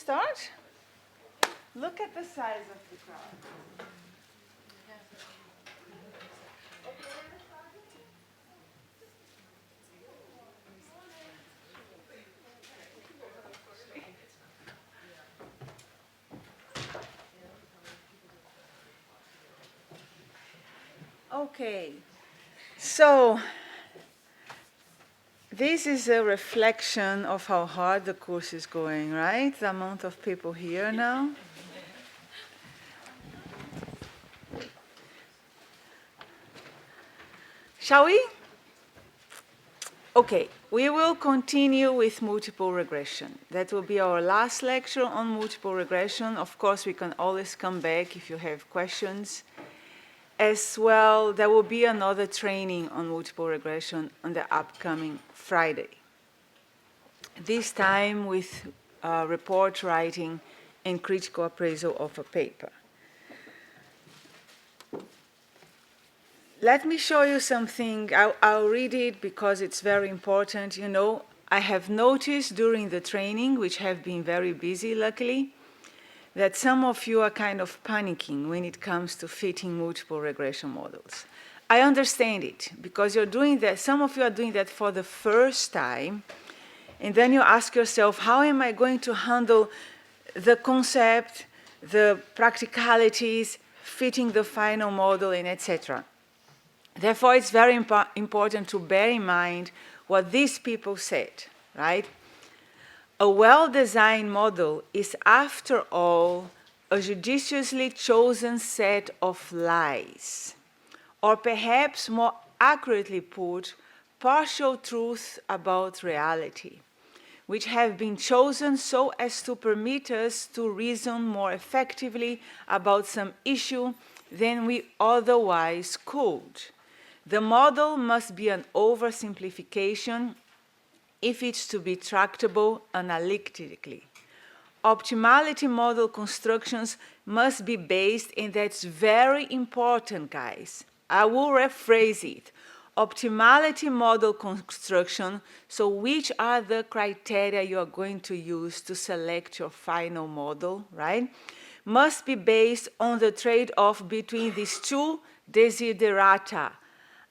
Start? Look at the size of the crowd. Okay, so this is a reflection of how hard the course is going, right? The amount of people here now. Shall we? Okay, we will continue with multiple regression. That will be our last lecture on multiple regression. Of course, we can always come back if you have questions. As well, there will be another training on multiple regression on the upcoming Friday. This time with report writing and critical appraisal of a paper. Let me show you something. I'll read it because it's very important. You know, I have noticed during the training, which have been very busy, luckily, that some of you are kind of panicking when it comes to fitting multiple regression models. I understand it because you're doing that. Some of you are doing that for the first time. And then you ask yourself, how am I going to handle the concept, the practicalities, fitting the final model, and etc. Therefore, it's very important to bear in mind what these people said, right? A well-designed model is, after all, a judiciously chosen set of lies, or perhaps more accurately put, partial truths about reality, which have been chosen so as to permit us to reason more effectively about some issue than we otherwise could. The model must be an oversimplification if it's to be tractable analytically. Optimality model constructions must be based, and that's very important, guys. I will rephrase it. Optimality model construction, so which are the criteria you are going to use to select your final model, right? Must be based on the trade-off between these two desiderata: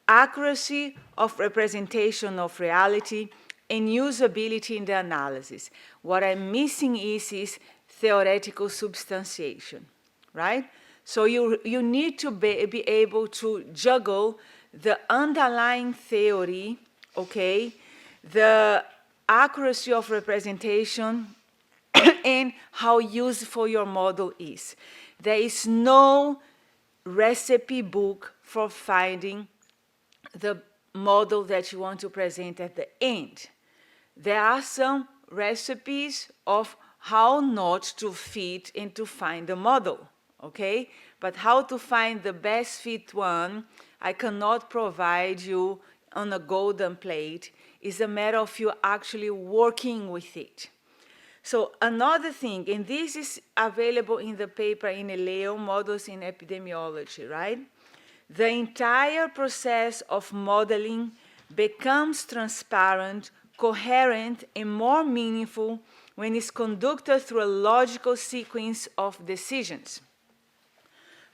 accuracy of representation of reality and usability in the analysis. What I'm missing is theoretical substantiation, right? So you need to be able to juggle the underlying theory, okay, the accuracy of representation, and how useful your model is. There is no recipe book for finding the model that you want to present at the end. There are some recipes of how not to fit and to find a model, okay? But how to find the best fit one, I cannot provide you on a golden plate. It's a matter of you actually working with it. So another thing, and this is available in the paper in Eleo, Models in Epidemiology, right? The entire process of modeling becomes transparent, coherent, and more meaningful when it's conducted through a logical sequence of decisions.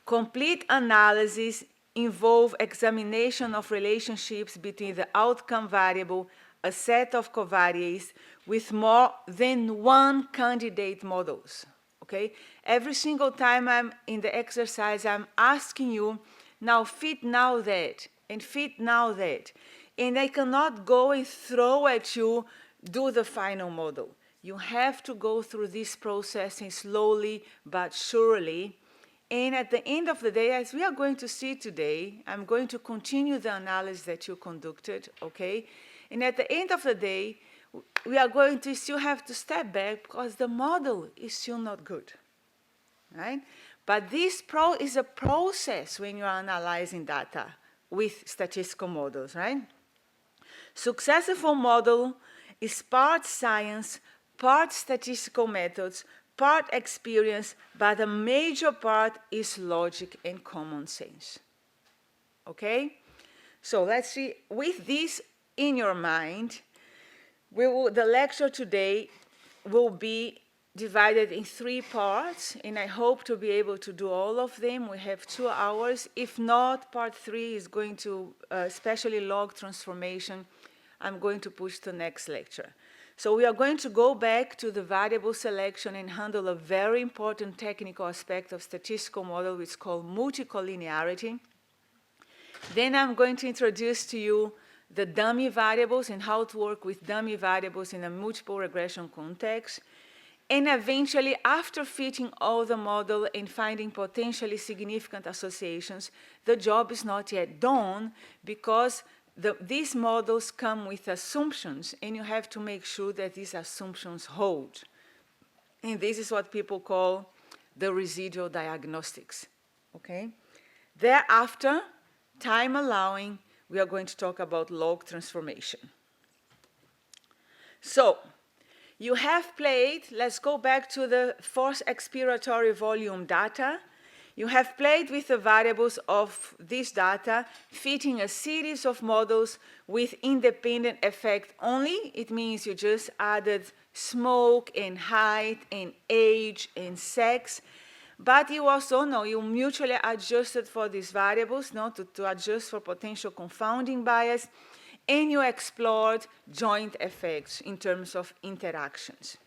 Complete analysis involves examination of relationships between the outcome variable, a set of covariates, with more than one candidate models, okay? Every single time I'm in the exercise, I'm asking you, now fit now that, and fit now that. And I cannot go and throw at you, do the final model. You have to go through this process and slowly but surely. And at the end of the day, as we are going to see today, I'm going to continue the analysis that you conducted, okay? And at the end of the day, we are going to still have to step back because the model is still not good, right? But this is a process when you're analyzing data with statistical models, right? Successful model is part science, part statistical methods, part experience, but a major part is logic and common sense, okay? So let's see, with this in your mind, the lecture today will be divided in 3 parts, and I hope to be able to do all of them. We have 2 hours. If not, part 3 is going to, especially log transformation, I'm going to push to next lecture. So we are going to go back to the variable selection and handle a very important technical aspect of statistical model, which is called multicollinearity. Then I'm going to introduce to you the dummy variables and how to work with dummy variables in a multiple regression context. And eventually, after fitting all the model and finding potentially significant associations, the job is not yet done because these models come with assumptions, and you have to make sure that these assumptions hold. And this is what people call the residual diagnostics, okay? Thereafter, time allowing, we are going to talk about log transformation. So, you have played, let's go back to the force expiratory volume data. You have played with the variables of this data, fitting a series of models with independent effect only. It means you just added smoke and height and age and sex. But you also know you mutually adjusted for these variables, to adjust for potential confounding bias, and you explored joint effects in terms of interactions.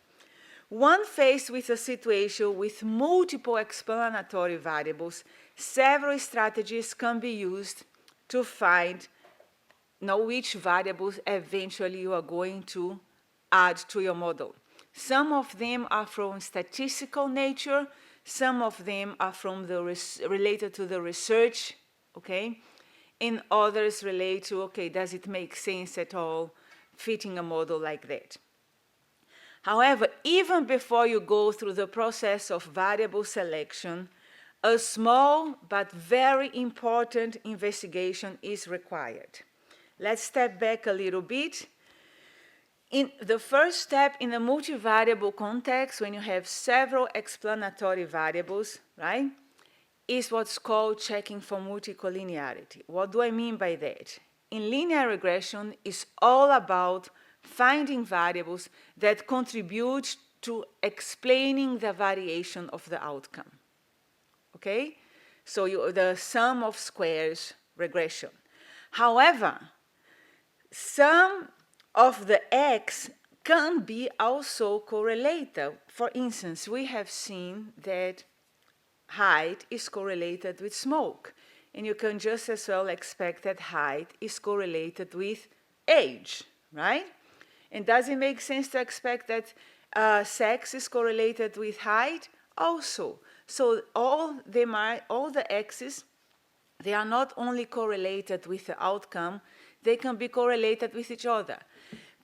When faced with a situation with multiple explanatory variables, several strategies can be used to find which variables eventually you are going to add to your model. Some of them are from statistical nature, some of them are from related to the research, okay? And others relate to, okay, does it make sense at all fitting a model like that? However, even before you go through the process of variable selection, a small but very important investigation is required. Let's step back a little bit. In the first step in a multivariable context, when you have several explanatory variables, right, is what's called checking for multicollinearity. What do I mean by that? In linear regression, it's all about finding variables that contribute to explaining the variation of the outcome, okay? So the sum of squares regression. However, some of the x can be also correlated. For instance, we have seen that height is correlated with smoke, and you can just as well expect that height is correlated with age, right? And does it make sense to expect that sex is correlated with height? Also. So all the x's, they are not only correlated with the outcome, they can be correlated with each other.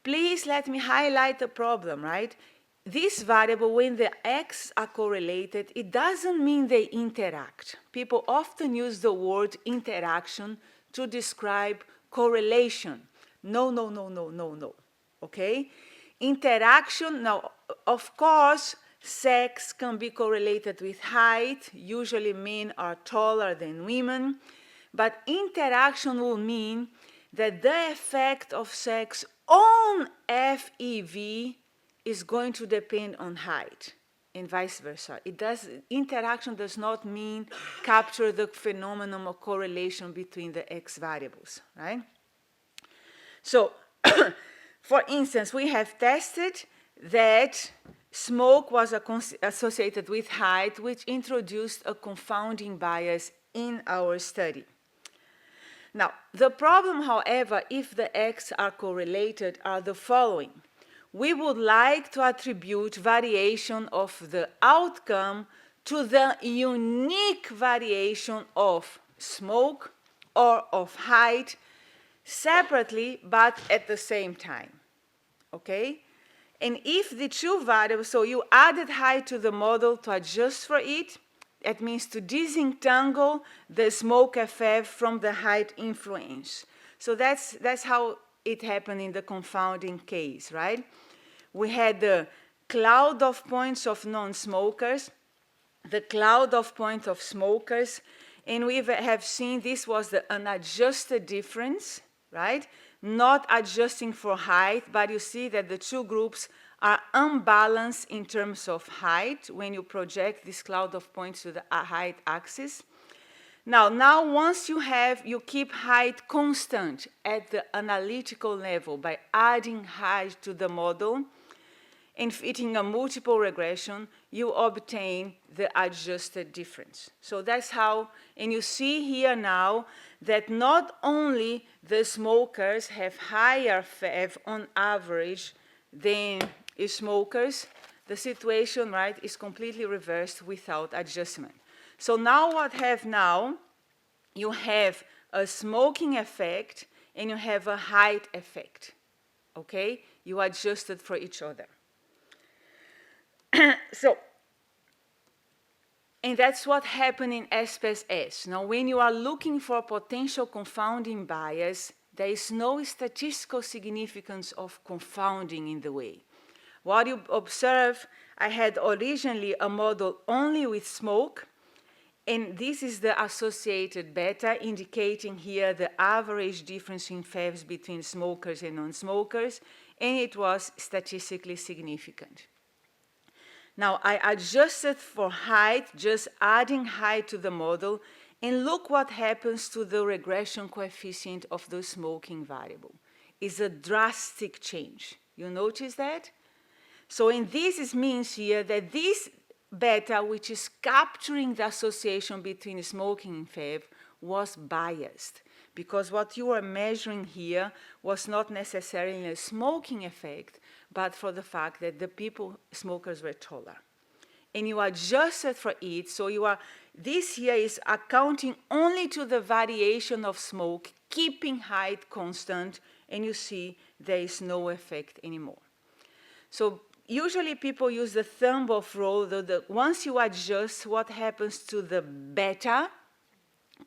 Please let me highlight the problem, right? This variable, when the x are correlated, it doesn't mean they interact. People often use the word interaction to describe correlation. No. Okay? Interaction, now, of course, sex can be correlated with height. Usually men are taller than women. But interaction will mean that the effect of sex on FEV is going to depend on height, and vice versa. Interaction does not mean capture the phenomenon of correlation between the x variables, right? So, for instance, we have tested that smoke was associated with height, which introduced a confounding bias in our study. Now, the problem, however, if the x are correlated, are the following. We would like to attribute variation of the outcome to the unique variation of smoke or of height separately, but at the same time, okay? And if the two variables, so you added height to the model to adjust for it, that means to disentangle the smoke FF from the height influence. So that's how it happened in the confounding case, right? We had the cloud of points of non-smokers, the cloud of points of smokers, and we have seen this was the unadjusted difference, right? Not adjusting for height, but you see that the two groups are unbalanced in terms of height when you project this cloud of points to the height axis. Now once you keep height constant at the analytical level by adding height to the model and fitting a multiple regression, you obtain the adjusted difference. So that's how, and you see here now that not only the smokers have higher FEV on average than smokers, the situation, right, is completely reversed without adjustment. So now what you have a smoking effect and you have a height effect, okay? You adjusted for each other. So, and that's what happened in SPAS-S. Now, when you are looking for potential confounding bias, there is no statistical significance of confounding in the way. What you observe, I had originally a model only with smoke, and this is the associated beta, indicating here the average difference in FEVs between smokers and non-smokers, and it was statistically significant. Now, I adjusted for height, just adding height to the model, and look what happens to the regression coefficient of the smoking variable. It's a drastic change. You notice that? So, and this means here that this beta, which is capturing the association between smoking and FEV, was biased, because what you are measuring here was not necessarily a smoking effect, but for the fact that the smokers were taller. And you adjusted for it, so this here is accounting only to the variation of smoke, keeping height constant, and you see there is no effect anymore. So usually people use the thumb of rule, once you adjust what happens to the beta,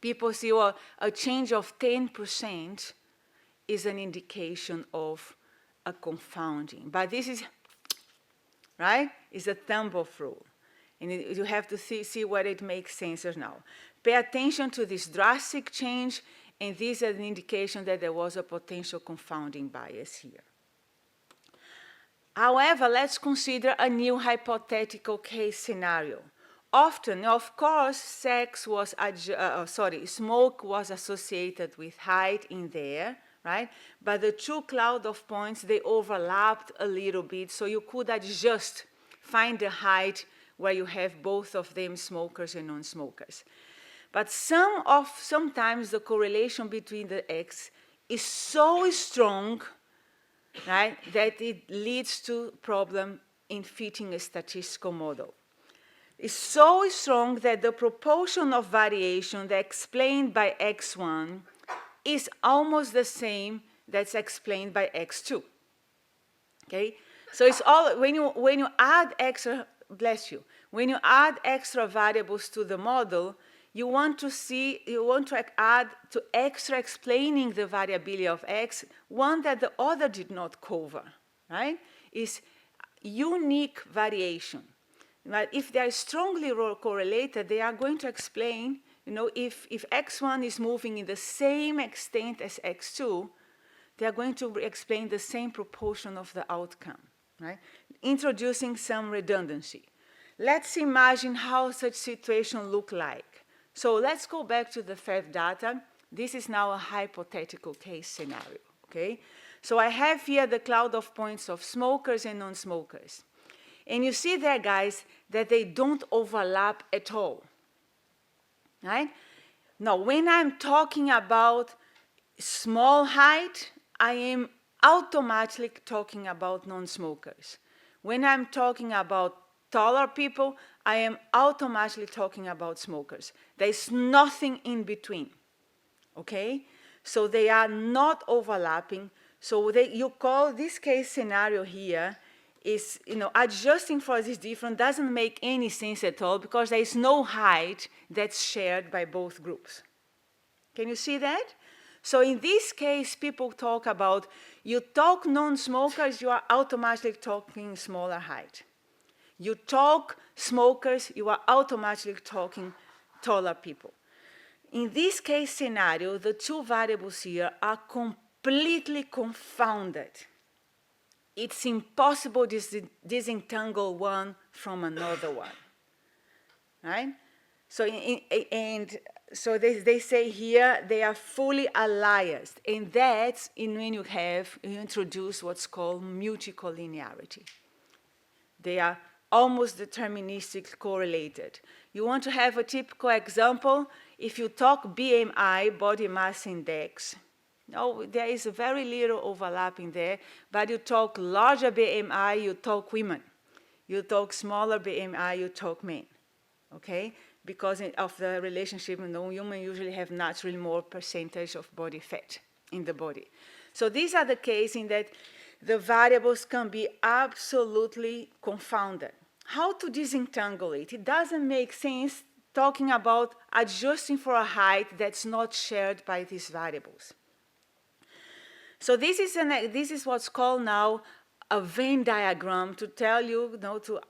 people see, well, a change of 10% is an indication of a confounding. But this is, right, is a thumb of rule. And you have to see whether it makes sense or not. Pay attention to this drastic change, and this is an indication that there was a potential confounding bias here. However, let's consider a new hypothetical case scenario. Often, of course, smoke was associated with height in there, right? But the two cloud of points, they overlapped a little bit, so you could adjust, find the height where you have both of them smokers and non-smokers. But sometimes the correlation between the X is so strong, right, that it leads to problem in fitting a statistical model. It's so strong that the proportion of variation that's explained by X1 is almost the same that's explained by X2. Okay? So it's all, when you add extra, when you add extra variables to the model, you want to add to extra explaining the variability of X, one that the other did not cover, right? Is unique variation. But if they are strongly correlated, they are going to explain, if X1 is moving in the same extent as X2, they are going to explain the same proportion of the outcome, right? Introducing some redundancy. Let's imagine how such situation look like. So let's go back to the FEV data. This is now a hypothetical case scenario, okay? So I have here the cloud of points of smokers and non-smokers. And you see there, guys, that they don't overlap at all, right? Now, when I'm talking about small height, I am automatically talking about non-smokers. When I'm talking about taller people, I am automatically talking about smokers. There's nothing in between, okay? So they are not overlapping. So you call this case scenario here is, adjusting for this difference doesn't make any sense at all because there is no height that's shared by both groups. Can you see that? So in this case, people talk about, you talk non-smokers, you are automatically talking smaller height. You talk smokers, you are automatically talking taller people. In this case scenario, the two variables here are completely confounded. it's impossible to disentangle one from another one, right? So, so they say here they are fully allied, and that's when you introduce what's called multicollinearity. They are almost deterministically correlated. You want to have a typical example? If you talk BMI, body mass index, no, there is very little overlap in there, but you talk larger BMI, you talk women. You talk smaller BMI, you talk men, okay? Because of the relationship, women usually have naturally more percentage of body fat in the body. So these are the cases in that the variables can be absolutely confounded. How to disentangle it? It doesn't make sense talking about adjusting for a height that's not shared by these variables. So this is what's called now a Venn diagram to tell you, to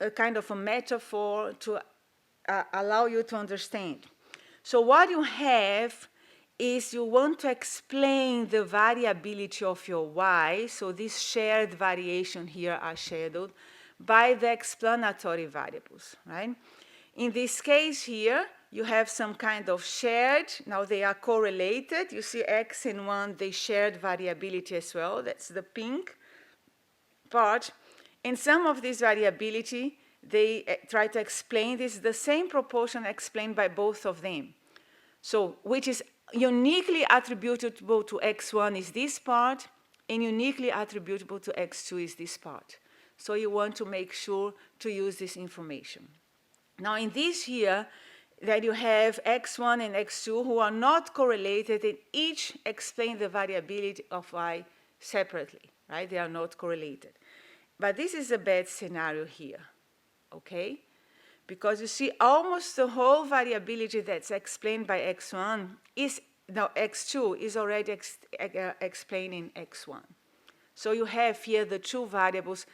a kind of a metaphor to allow you to understand. So what you have is you want to explain the variability of your y, so these shared variation here are shadowed, by the explanatory variables, right? In this case here, you have some kind of shared, now they are correlated. You see x and 1, they shared variability as well. That's the pink part. And some of this variability, they try to explain this, the same proportion explained by both of them. So, which is uniquely attributable to x1 is this part, and uniquely attributable to x2 is this part. So you want to make sure to use this information. Now in this here, that you have x1 and x2 who are not correlated and each explain the variability of y separately, right? They are not correlated. But this is a bad scenario here, okay? Because you see almost the whole variability that's explained by x1 is, now x2 is already explained in x1. So you have here the two variables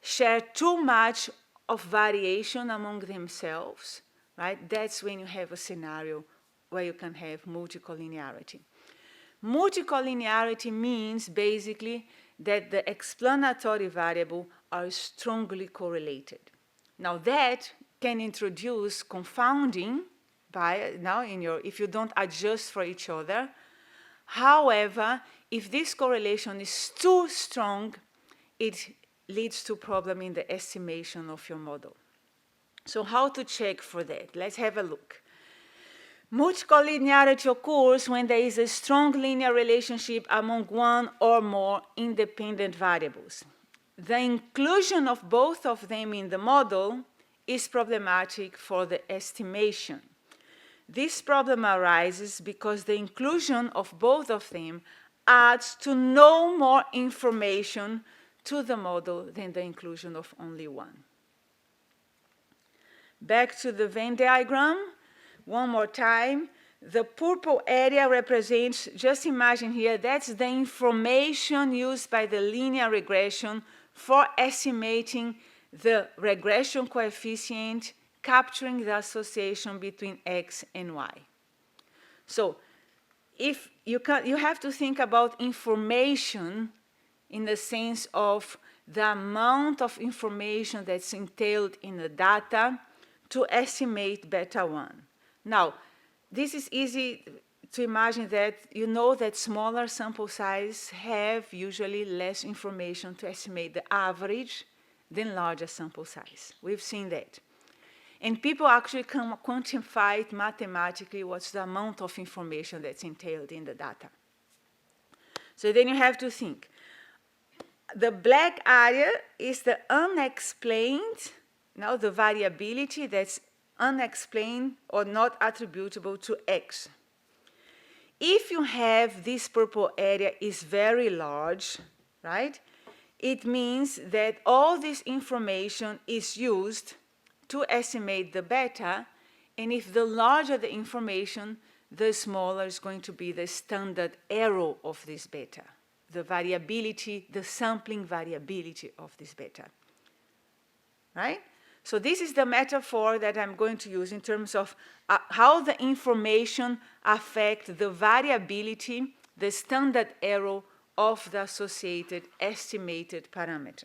share too much of variation among themselves, right? That's when you have a scenario where you can have multicollinearity. Multicollinearity means basically that the explanatory variables are strongly correlated. Now that can introduce confounding if you don't adjust for each other. However, if this correlation is too strong, it leads to problem in the estimation of your model. So how to check for that? Let's have a look. Multicollinearity occurs when there is a strong linear relationship among one or more independent variables. The inclusion of both of them in the model is problematic for the estimation. This problem arises because the inclusion of both of them adds to no more information to the model than the inclusion of only one. Back to the Venn diagram, one more time. The purple area represents, just imagine here, that's the information used by the linear regression for estimating the regression coefficient, capturing the association between x and y. So if you have to think about information in the sense of the amount of information that's entailed in the data to estimate beta 1. Now, this is easy to imagine that you know that smaller sample sizes have usually less information to estimate the average than larger sample size. We've seen that. And people actually can quantify it mathematically what's the amount of information that's entailed in the data. So then you have to think. The black area is the unexplained, the variability that's unexplained or not attributable to x. If you have this purple area is very large, right, it means that all this information is used to estimate the beta, and if the larger the information, the smaller is going to be the standard error of this beta, the variability, the sampling variability of this beta, right? So this is the metaphor that I'm going to use in terms of how the information affects the variability, the standard error of the associated estimated parameter.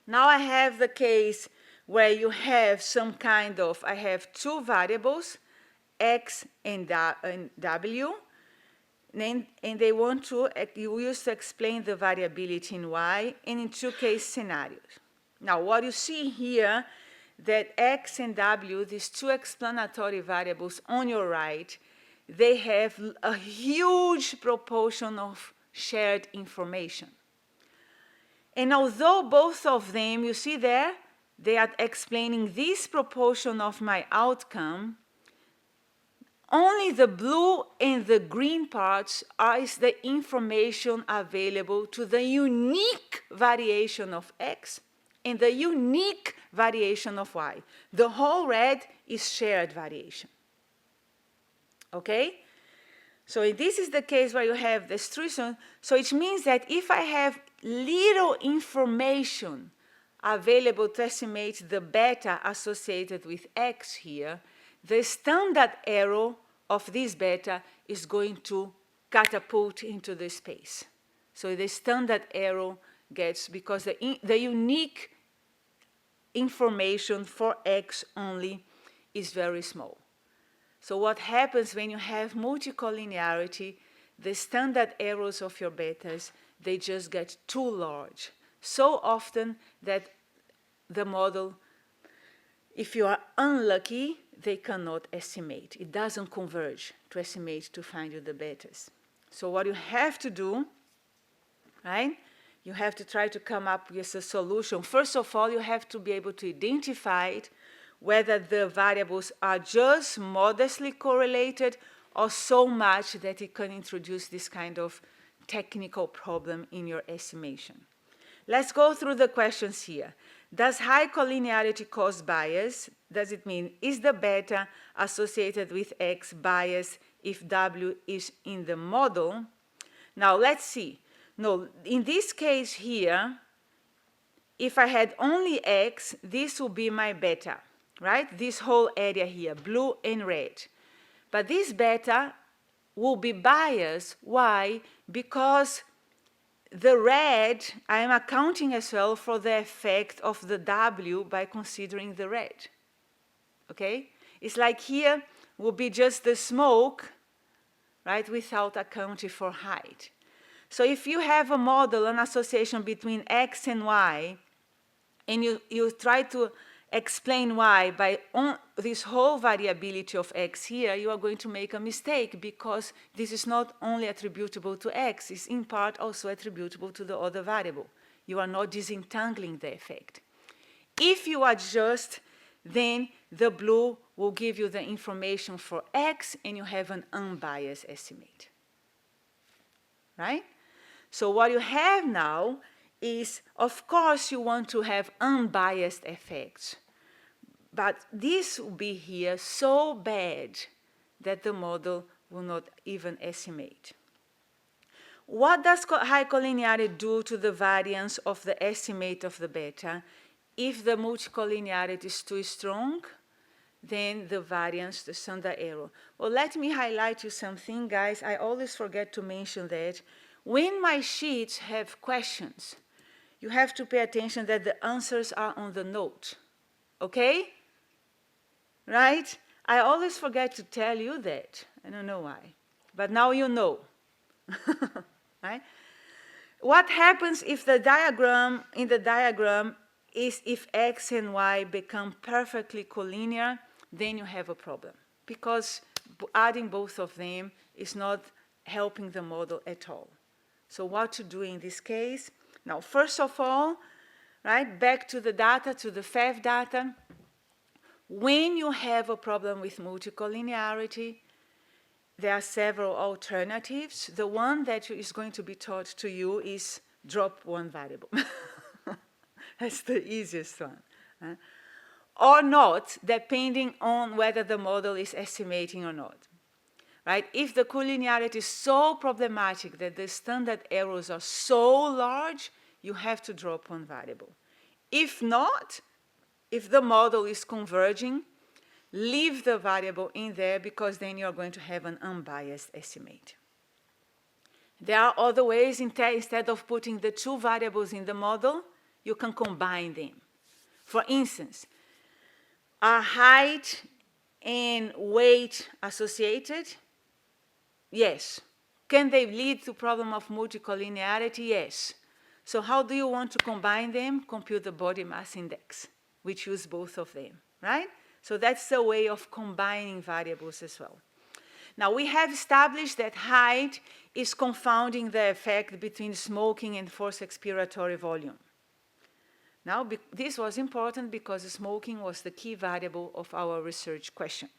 Now I have the case where you have some kind of, I have two variables, x and w, and they want to use to explain the variability in y, and in two case scenarios. Now what you see here, that x and w, these two explanatory variables on your right, they have a huge proportion of shared information. And although both of them, you see there, they are explaining this proportion of my outcome, only the blue and the green parts is the information available to the unique variation of x and the unique variation of y. The whole red is shared variation. Okay? So this is the case where you have the extrusion. So it means that if I have little information available to estimate the beta associated with x here, the standard error of this beta is going to catapult into the space. So the standard error gets, because the unique information for x only is very small. So what happens when you have multicollinearity, the standard errors of your betas, they just get too large. So often that the model, if you are unlucky, they cannot estimate. It doesn't converge to estimate to find you the betas. So what you have to do, right? You have to try to come up with a solution. First of all, you have to be able to identify it, whether the variables are just modestly correlated or so much that it can introduce this kind of technical problem in your estimation. Let's go through the questions here. Does high collinearity cause bias? Does it mean, is the beta associated with x bias if w is in the model? Now let's see. No, in this case here, if I had only x, this would be my beta, right? This whole area here, blue and red. But this beta will be biased. Why? Because the red, I am accounting as well for the effect of the W by considering the red. Okay? It's like here will be just the smoke, right, without accounting for height. So if you have a model, an association between x and y, and you try to explain y by this whole variability of x here, you are going to make a mistake, because this is not only attributable to x, it's in part also attributable to the other variable. You are not disentangling the effect. If you adjust, then the blue will give you the information for x, and you have an unbiased estimate. Right? So what you have now is, of course, you want to have unbiased effects. But this will be here so bad that the model will not even estimate. What does high collinearity do to the variance of the estimate of the beta? If the multicollinearity is too strong, then the variance, the standard error. Well, let me highlight you something, guys. I always forget to mention that. When my sheets have questions, you have to pay attention that the answers are on the note. Okay? Right? I always forget to tell you that. I don't know why. But now you know. Right? What happens if the diagram, in the diagram, is if x and y become perfectly collinear, then you have a problem. Because adding both of them is not helping the model at all. So what to do in this case? Now, first of all, right, back to the data, to the FEV data. When you have a problem with multicollinearity, there are several alternatives. The one that is going to be taught to you is drop one variable. That's the easiest one. Or not, depending on whether the model is estimating or not. Right? If the collinearity is so problematic that the standard errors are so large, you have to drop one variable. If not, if the model is converging, leave the variable in there, because then you're going to have an unbiased estimate. There are other ways. Instead of putting the two variables in the model, you can combine them. For instance, are height and weight associated? Yes. Can they lead to problem of multicollinearity? Yes. So how do you want to combine them? Compute the body mass index, which use both of them, right? So that's a way of combining variables as well. Now, we have established that height is confounding the effect between smoking and forced expiratory volume. Now, this was important because smoking was the key variable of our research question.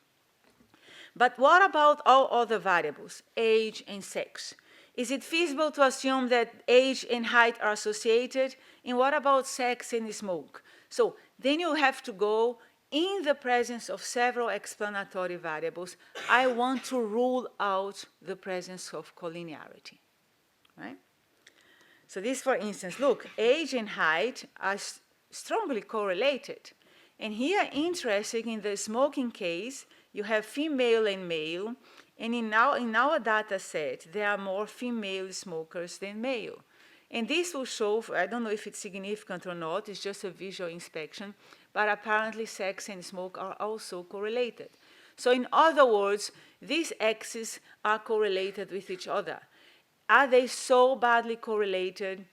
But what about all other variables, age and sex? Is it feasible to assume that age and height are associated? And what about sex and smoke? So then you have to go, in the presence of several explanatory variables, I want to rule out the presence of collinearity, right? So this, for instance, look, age and height are strongly correlated. And here, interesting, in the smoking case, you have female and male, and in our data set, there are more female smokers than male. And this will show, I don't know if it's significant or not, it's just a visual inspection, but apparently sex and smoke are also correlated. So in other words, these axes are correlated with each other. Are they so badly correlated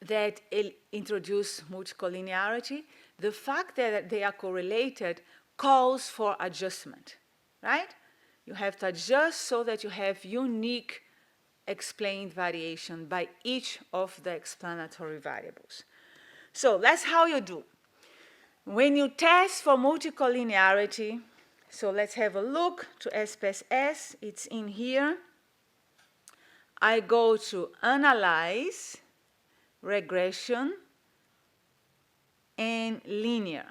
that it introduce multicollinearity? The fact that they are correlated calls for adjustment, right? You have to adjust so that you have unique explained variation by each of the explanatory variables. So that's how you do. When you test for multicollinearity, so let's have a look to SPSS, it's in here. I go to Analyze, Regression, and Linear.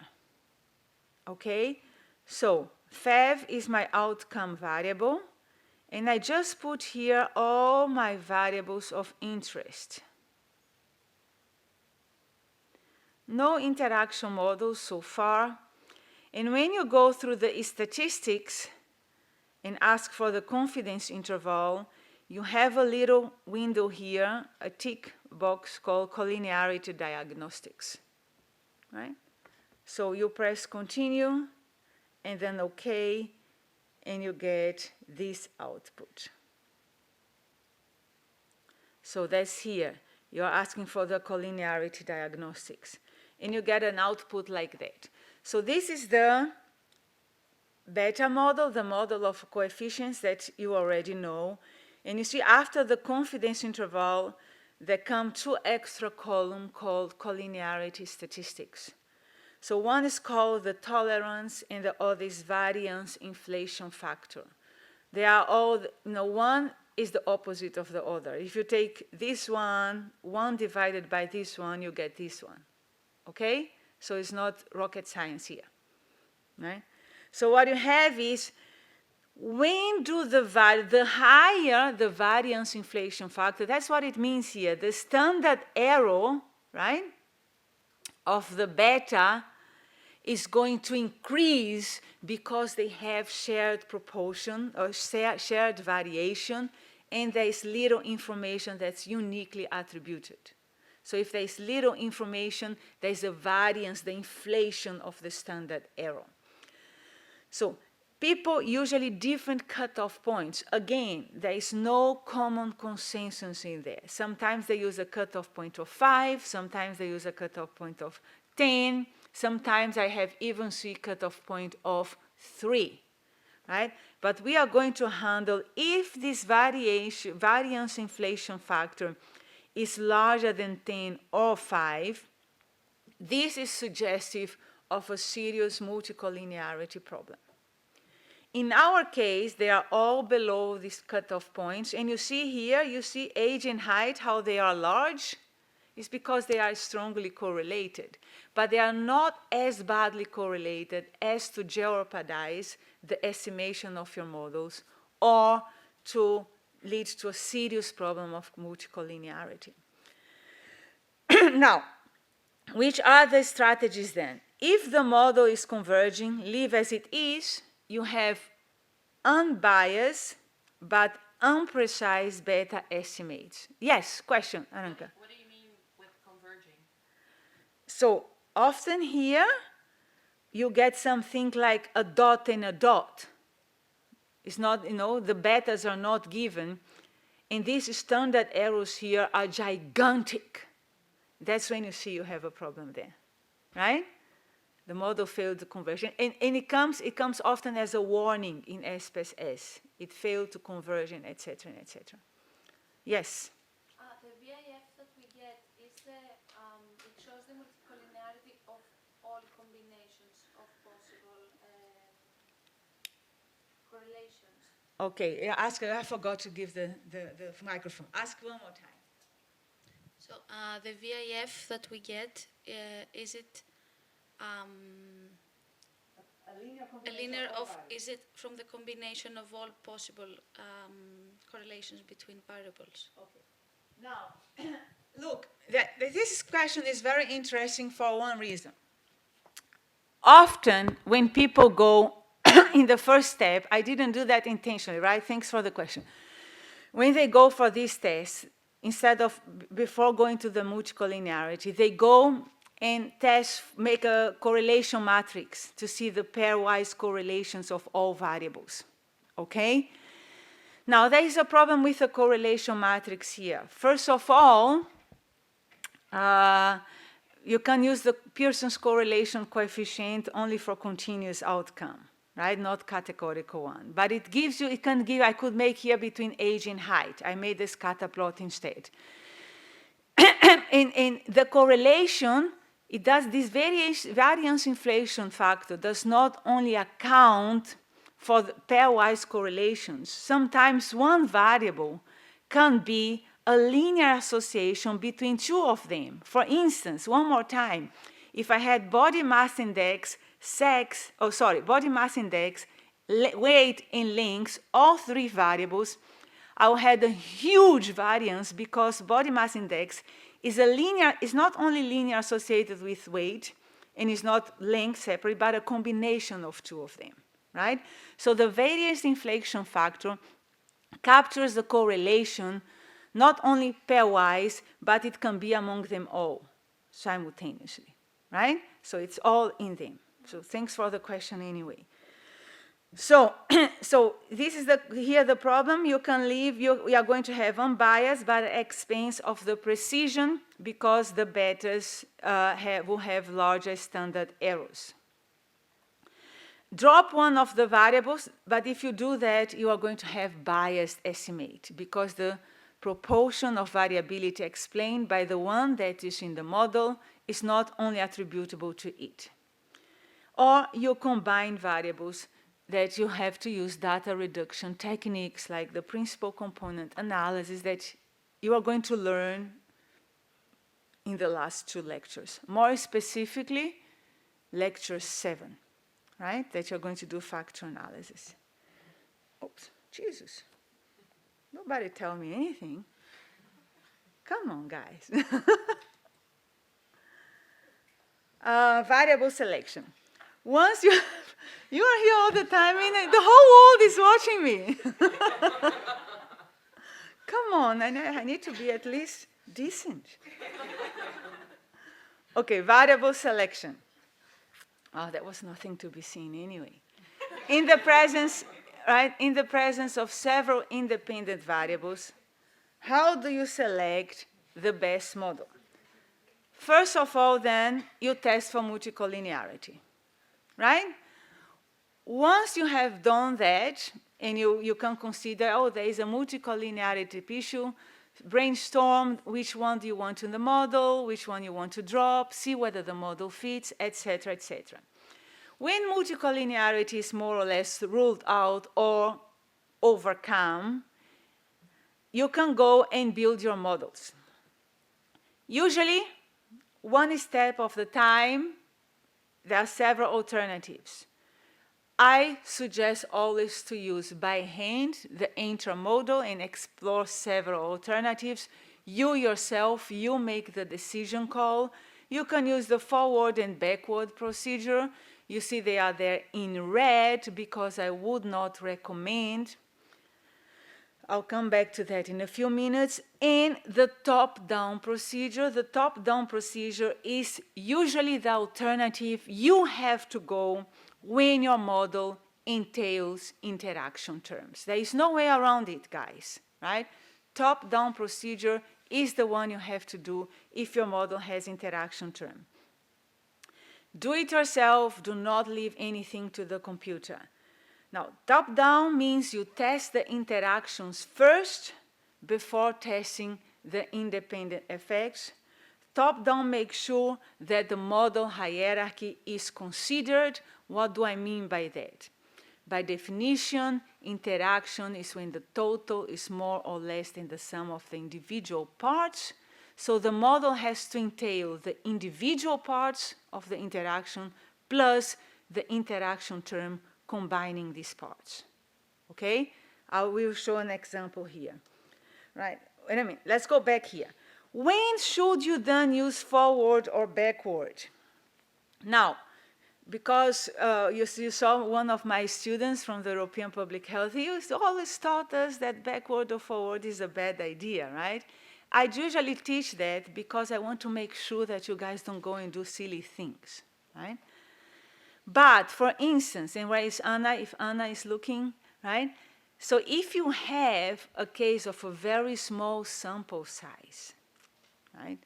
Okay? So FEV is my outcome variable, and I just put here all my variables of interest. No interaction models so far. And when you go through the statistics and ask for the confidence interval, you have a little window here, a tick box called collinearity diagnostics, right? So you press continue, and then OK, and you get this output. So that's here. You're asking for the collinearity diagnostics. And you get an output like that. So this is the beta model, the model of coefficients that you already know. And you see after the confidence interval, there come two extra columns called collinearity statistics. So one is called the tolerance, and the other is variance inflation factor. They are all, one is the opposite of the other. If you take this one divided by this one, you get this one. Okay? So it's not rocket science here, right? So what you have is, when do the higher the variance inflation factor, that's what it means here, the standard error, right, of the beta is going to increase because they have shared proportion or shared variation, and there is little information that's uniquely attributed. So if there is little information, there is a variance, the inflation of the standard error. So people usually different cutoff points. Again, there is no common consensus in there. Sometimes they use a cutoff point of 5, sometimes they use a cutoff point of 10, sometimes I have even seen cutoff point of 3, right? But we are going to handle if this variance inflation factor is larger than 10 or 5, this is suggestive of a serious multicollinearity problem. In our case, they are all below these cutoff points. And you see here, you see age and height, how they are large. It's because they are strongly correlated. But they are not as badly correlated as to jeopardize the estimation of your models or to lead to a serious problem of multicollinearity. Now, which are the strategies then? If the model is converging, leave as it is. You have unbiased but unprecise beta estimates. Yes, question, Aranka. What do you mean with converging? So often here, you get something like a dot and a dot. It's not, the betas are not given. And these standard errors here are gigantic. That's when you see you have a problem there, right? The model failed the conversion. And it comes often as a warning in SPAS S. It failed to conversion, et cetera, et cetera. Yes? The VIF that we get is it shows the multicollinearity of all combinations of possible correlations. Okay, ask her. I forgot to give the microphone. Ask one more time. So the VIF that we get, is it a linear of, is it from the combination of all possible correlations between variables? Okay. Now, look, this question is very interesting for one reason. Often, when people go in the first step, I didn't do that intentionally, right? Thanks for the question. When they go for this test, instead of before going to the multicollinearity, they go and make a correlation matrix to see the pairwise correlations of all variables, okay? Now, there is a problem with the correlation matrix here. First of all, you can use the Pearson's correlation coefficient only for continuous outcome, right? Not categorical one. But it gives you, I could make here between age and height. I made the scatter plot instead. in the correlation, it does this variance inflation factor does not only account for the pairwise correlations. Sometimes one variable can be a linear association between two of them. For instance, one more time, if I had body mass index, body mass index, weight, and length, all three variables, I will have a huge variance because body mass index is not only linear associated with weight, and is not length separate, but a combination of two of them, right? So the variance inflation factor captures the correlation not only pairwise, but it can be among them all simultaneously, right? So it's all in them. So thanks for the question anyway. So, this is the problem. You can leave, we are going to have unbiased, but at expense of the precision because the betas will have larger standard errors. Drop one of the variables, but if you do that, you are going to have biased estimate because the proportion of variability explained by the one that is in the model is not only attributable to it. Or you combine variables that you have to use data reduction techniques like the principal component analysis that you are going to learn in the last two lectures. More specifically, lecture 7, right? That you're going to do factor analysis. Oops, Jesus. Nobody tell me anything. Come on, guys. Variable selection. Once you are here all the time, the whole world is watching me. Come on, I need to be at least decent. Okay, variable selection. Oh, that was nothing to be seen anyway. In the presence of several independent variables, how do you select the best model? First of all, then, you test for multicollinearity, right? Once you have done that, and you can consider, oh, there is a multicollinearity issue, brainstorm which one do you want in the model, which one you want to drop, see whether the model fits, etc., etc. When multicollinearity is more or less ruled out or overcome, you can go and build your models. Usually, one step of the time, there are several alternatives. I suggest always to use by hand the intramodal and explore several alternatives. You yourself, you make the decision call. You can use the forward and backward procedure. You see they are there in red because I would not recommend. I'll come back to that in a few minutes. And the top-down procedure. The top-down procedure is usually the alternative you have to go when your model entails interaction terms. There is no way around it, guys, right? Top-down procedure is the one you have to do if your model has interaction term. Do it yourself. Do not leave anything to the computer. Now, top-down means you test the interactions first before testing the independent effects. Top-down makes sure that the model hierarchy is considered. What do I mean by that? By definition, interaction is when the total is more or less than the sum of the individual parts. So the model has to entail the individual parts of the interaction plus the interaction term combining these parts. Okay? I will show an example here. Right, wait a minute, let's go back here. When should you then use forward or backward? Now, because you saw one of my students from the European Public Health, he always taught us that backward or forward is a bad idea, right? I usually teach that because I want to make sure that you guys don't go and do silly things, right? But for instance, and where is Anna, if Anna is looking, right? So if you have a case of a very small sample size, right,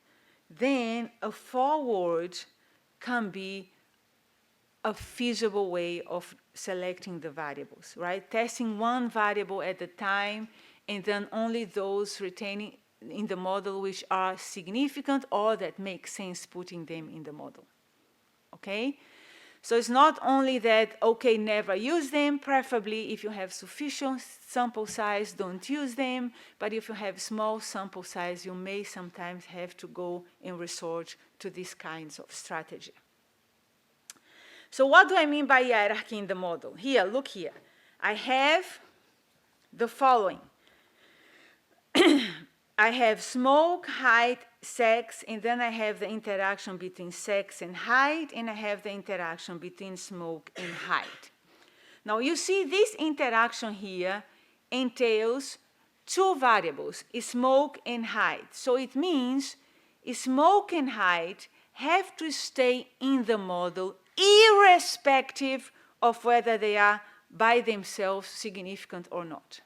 then a forward can be a feasible way of selecting the variables, right? Testing one variable at a time, and then only those retaining in the model which are significant or that make sense putting them in the model, okay? So it's not only that, okay, never use them, preferably if you have sufficient sample size, don't use them, but if you have small sample size, you may sometimes have to go and resort to these kinds of strategy. So what do I mean by hierarchy in the model? Here, look here. I have the following. I have smoke, height, sex, and then I have the interaction between sex and height, and I have the interaction between smoke and height. Now you see this interaction here entails two variables, smoke and height. So it means smoke and height have to stay in the model irrespective of whether they are by themselves significant or not,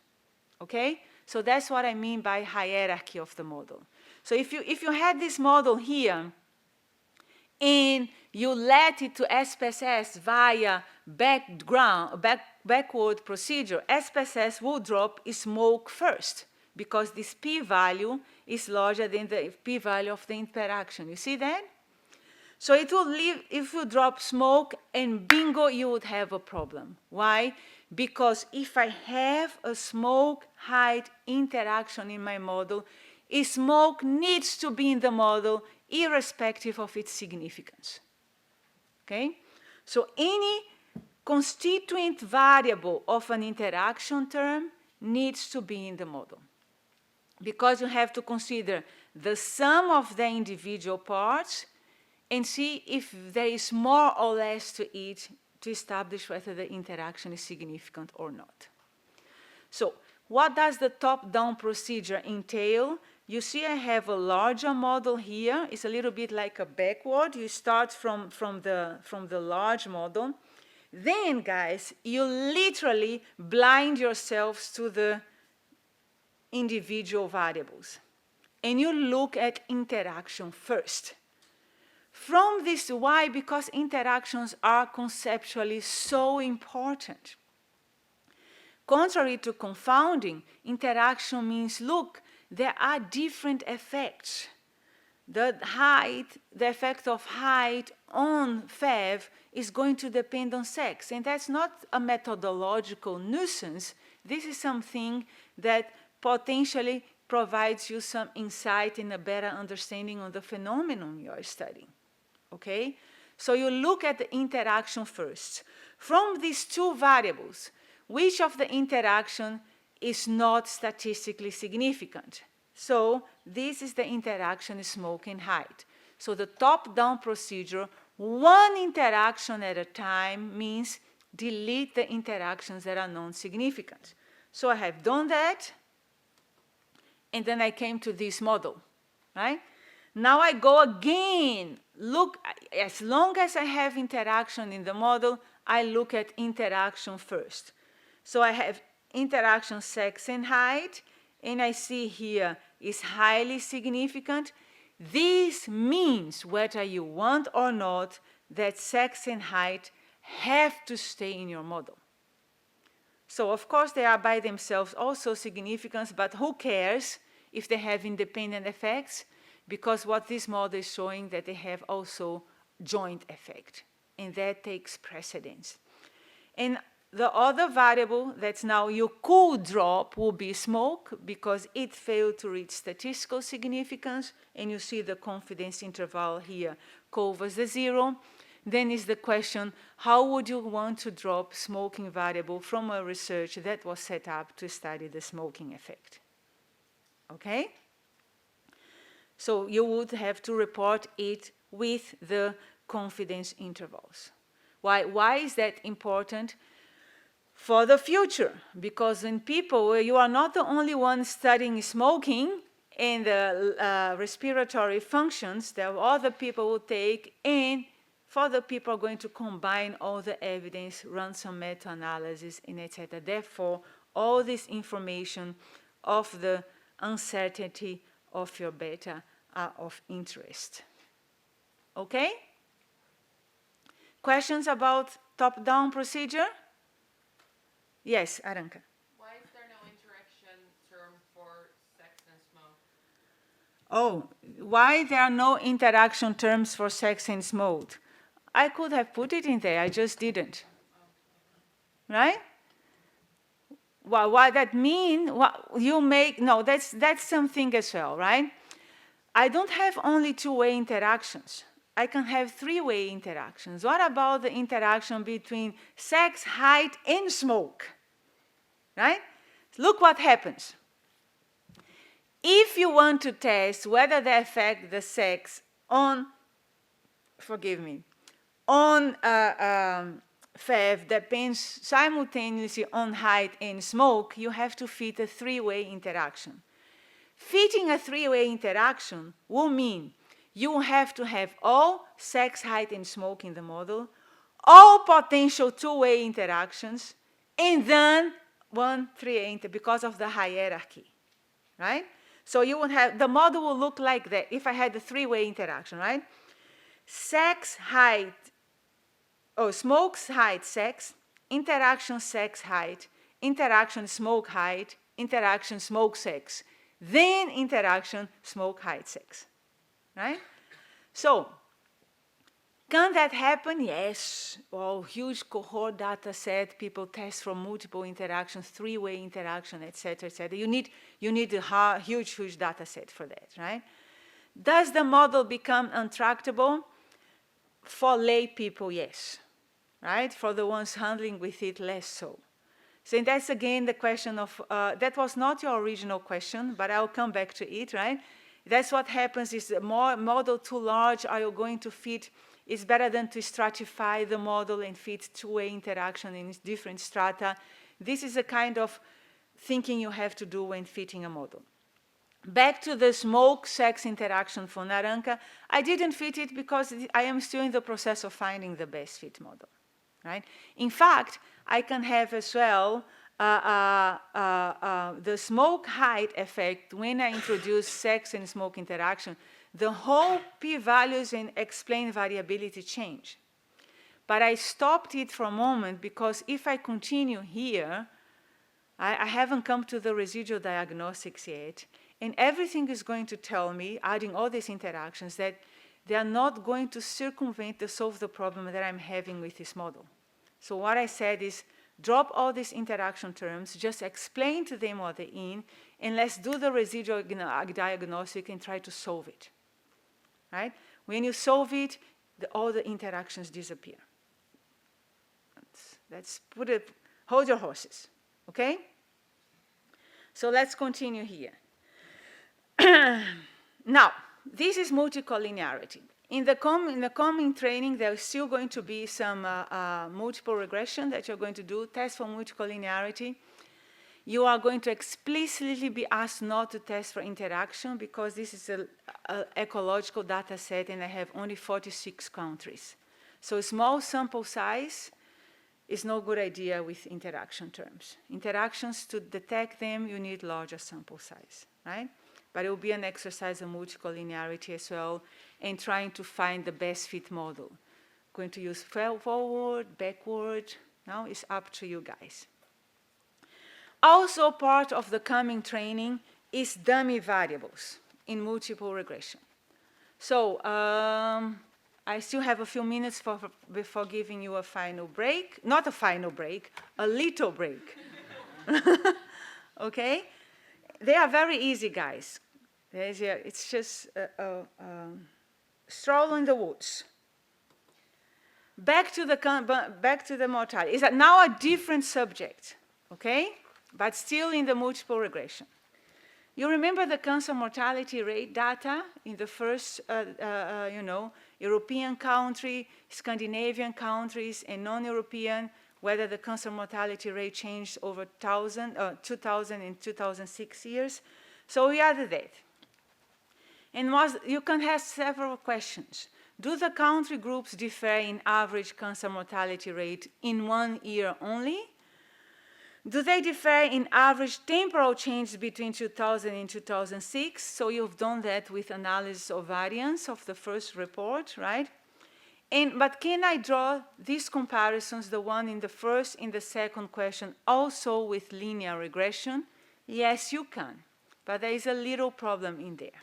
okay? So that's what I mean by hierarchy of the model. So if you had this model here and you let it to SPSS via backward procedure, SPSS will drop smoke first because this p-value is larger than the p-value of the interaction. You see that? So it will leave, if you drop smoke, and bingo, you would have a problem. Why? Because if I have a smoke-height interaction in my model, smoke needs to be in the model irrespective of its significance. Okay? So any constituent variable of an interaction term needs to be in the model, because you have to consider the sum of the individual parts and see if there is more or less to it to establish whether the interaction is significant or not. So what does the top-down procedure entail? You see I have a larger model here. It's a little bit like a backward. You start from the large model. Then, guys, you literally blind yourselves to the individual variables. And you look at interaction first. From this, why? Because interactions are conceptually so important. Contrary to confounding, interaction means, look, there are different effects. The effect of height on FEV is going to depend on sex. And that's not a methodological nuisance. This is something that potentially provides you some insight and a better understanding of the phenomenon you are studying. Okay? So you look at the interaction first. From these two variables, which of the interaction is not statistically significant? So this is the interaction smoke and height. So the top-down procedure, one interaction at a time, means delete the interactions that are non-significant. So I have done that, and then I came to this model, right? Now I go again, look, as long as I have interaction in the model, I look at interaction first. So I have interaction sex and height, and I see here is highly significant. This means, whether you want or not, that sex and height have to stay in your model. So of course they are by themselves also significant, but who cares if they have independent effects? Because what this model is showing that they have also joint effect, and that takes precedence. And the other variable that now you could drop will be smoke, because it failed to reach statistical significance, and you see the confidence interval here covers the zero. Then is the question, how would you want to drop smoking variable from a research that was set up to study the smoking effect? Okay? So you would have to report it with the confidence intervals. Why is that important? For the future, because in people, you are not the only one studying smoking and the respiratory functions, there are other people who take, and further people are going to combine all the evidence, run some meta-analysis, and etc. Therefore, all this information of the uncertainty of your beta are of interest. Okay? Questions about top-down procedure? Yes, Aranka. Why is there no interaction term for sex and smoke? Oh, why there are no interaction terms for sex and smoke? I could have put it in there, I just didn't. Right? Well, what that mean? You make, no, that's something as well, right? I don't have only two-way interactions. I can have three-way interactions. What about the interaction between sex, height, and smoke? Right? Look what happens. If you want to test whether they affect the sex on, on FEV depends simultaneously on height and smoke, you have to fit a three-way interaction. Fitting a three-way interaction will mean you have to have all sex, height, and smoke in the model, all potential two-way interactions, and then one three-way because of the hierarchy, right? So you would have, the model will look like that if I had a three-way interaction, right? Sex, height, smoke, height, sex, interaction, sex, height, interaction, smoke, height, interaction, smoke, sex, then interaction, smoke, height, sex, right? So, can that happen? Yes. Well, huge cohort data set, people test from multiple interactions, three-way interaction, et cetera, et cetera. You need a huge data set for that, right? Does the model become untractable? For lay people, yes, right? For the ones handling with it, less so. So that's again the question of, that was not your original question, but I'll come back to it, right? That's what happens is the more model too large, are you going to fit, it's better than to stratify the model and fit two-way interaction in different strata. This is a kind of thinking you have to do when fitting a model. Back to the smoke-sex interaction for Naranka, I didn't fit it because I am still in the process of finding the best fit model, right? In fact, I can have as well the smoke height effect when I introduce sex and smoke interaction. The whole p-values and explained variability change. But I stopped it for a moment because if I continue here, I haven't come to the residual diagnostics yet, and everything is going to tell me, adding all these interactions, that they are not going to circumvent to solve the problem that I'm having with this model. So what I said is, drop all these interaction terms, just explain to them what they're in, and let's do the residual diagnostic and try to solve it, right? When you solve it, all the interactions disappear. Let's put it, hold your horses, okay? So let's continue here. Now, this is multicollinearity. In the coming training, there's still going to be some multiple regression that you're going to do, test for multicollinearity. you are going to explicitly be asked not to test for interaction because this is an ecological data set and I have only 46 countries. So a small sample size is no good idea with interaction terms. Interactions, to detect them, you need larger sample size, right? But it will be an exercise of multicollinearity as well and trying to find the best fit model. Going to use forward, backward, now it's up to you guys. Also part of the coming training is dummy variables in multiple regression. So I still have a few minutes before giving you a final break. Not a final break, a little break. Okay? They are very easy, guys. It's just a stroll in the woods. Back to the mortality. It's now a different subject, okay? But still in the multiple regression. You remember the cancer mortality rate data in the first, European country, Scandinavian countries, and non-European, whether the cancer mortality rate changed over 2000 and 2006 years. So we added that. And you can have several questions. Do the country groups differ in average cancer mortality rate in 1 year only? Do they differ in average temporal change between 2000 and 2006? So you've done that with analysis of variance of the first report, right? But can I draw these comparisons, the one in the first and the second question, also with linear regression? Yes, you can, but there is a little problem in there.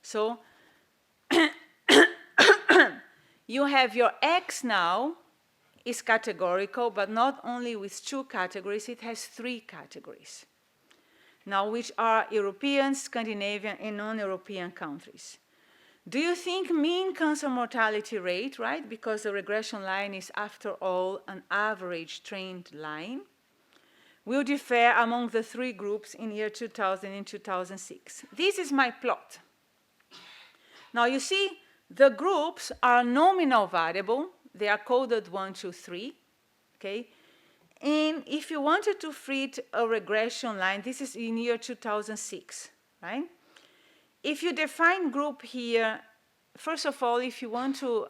So you have your X now is categorical, but not only with 2 categories, it has 3 categories. Now, which are European, Scandinavian, and non-European countries. Do you think mean cancer mortality rate, right? Because the regression line is, after all, an average trend line, will differ among the 3 groups in year 2000 and 2006. This is my plot. Now, you see, the groups are nominal variable. They are coded 1, 2, 3, okay? And if you wanted to fit a regression line, this is in year 2006, right? If you define group here, first of all, if you want to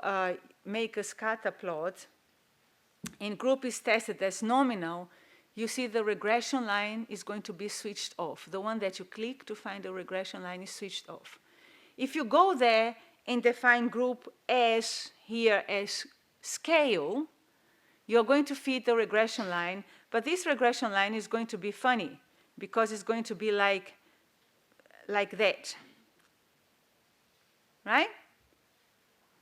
make a scatter plot and group is tested as nominal, you see the regression line is going to be switched off. The one that you click to find the regression line is switched off. If you go there and define group as here as scale, you're going to fit the regression line, but this regression line is going to be funny because it's going to be like that, right?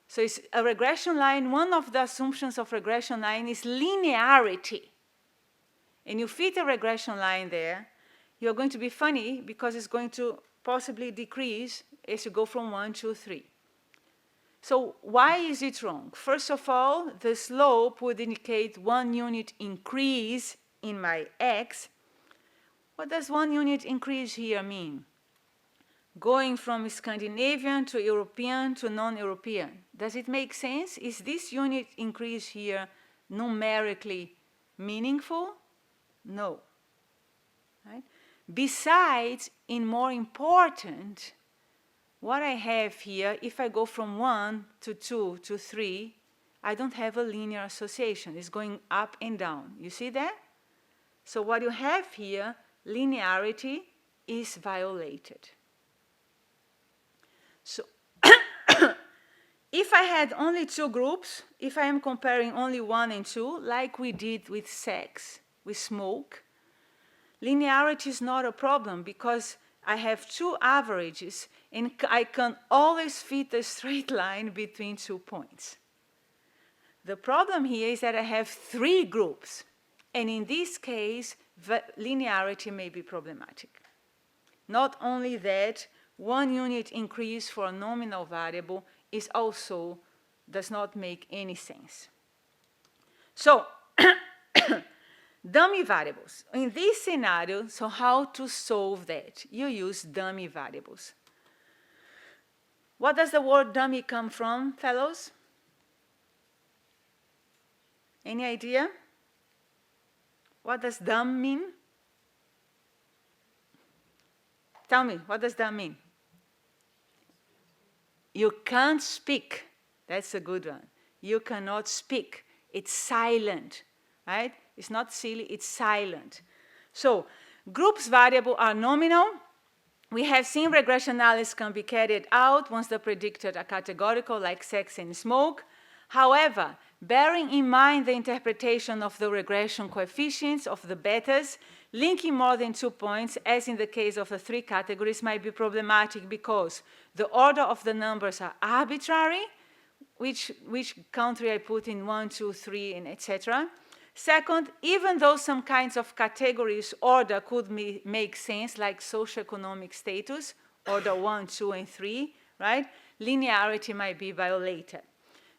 So it's a regression line. One of the assumptions of regression line is linearity. And you fit a regression line there, you're going to be funny because it's going to possibly decrease as you go from 1 to 3. So why is it wrong? First of all, the slope would indicate 1 unit increase in my X. What does 1 unit increase here mean? Going from Scandinavian to European to non-European. Does it make sense? Is this unit increase here numerically meaningful? No. Right? Besides, and more important, what I have here, if I go from 1 to 2 to 3, I don't have a linear association. It's going up and down. You see that? So what you have here, linearity is violated. So if I had only 2 groups, if I am comparing only 1 and 2, like we did with sex, with smoke, linearity is not a problem because I have 2 averages and I can always fit a straight line between 2 points. The problem here is that I have 3 groups, and in this case, linearity may be problematic. Not only that, 1 unit increase for a nominal variable is also does not make any sense. So, dummy variables. In this scenario, so how to solve that? You use dummy variables. What does the word dummy come from, fellows? Any idea? What does dumb mean? Tell me, what does that mean? You can't speak. That's a good one. You cannot speak. It's silent, right? It's not silly, it's silent. So groups variable are nominal. We have seen regression analysis can be carried out once the predictors are categorical, like sex and smoke. However, bearing in mind the interpretation of the regression coefficients of the betas, linking more than 2 points, as in the case of the 3 categories, might be problematic because the order of the numbers are arbitrary, which country I put in 1, 2, 3, and etc. Second, even though some kinds of categories order could make sense, like socioeconomic status, order 1, 2, and 3, right? Linearity might be violated.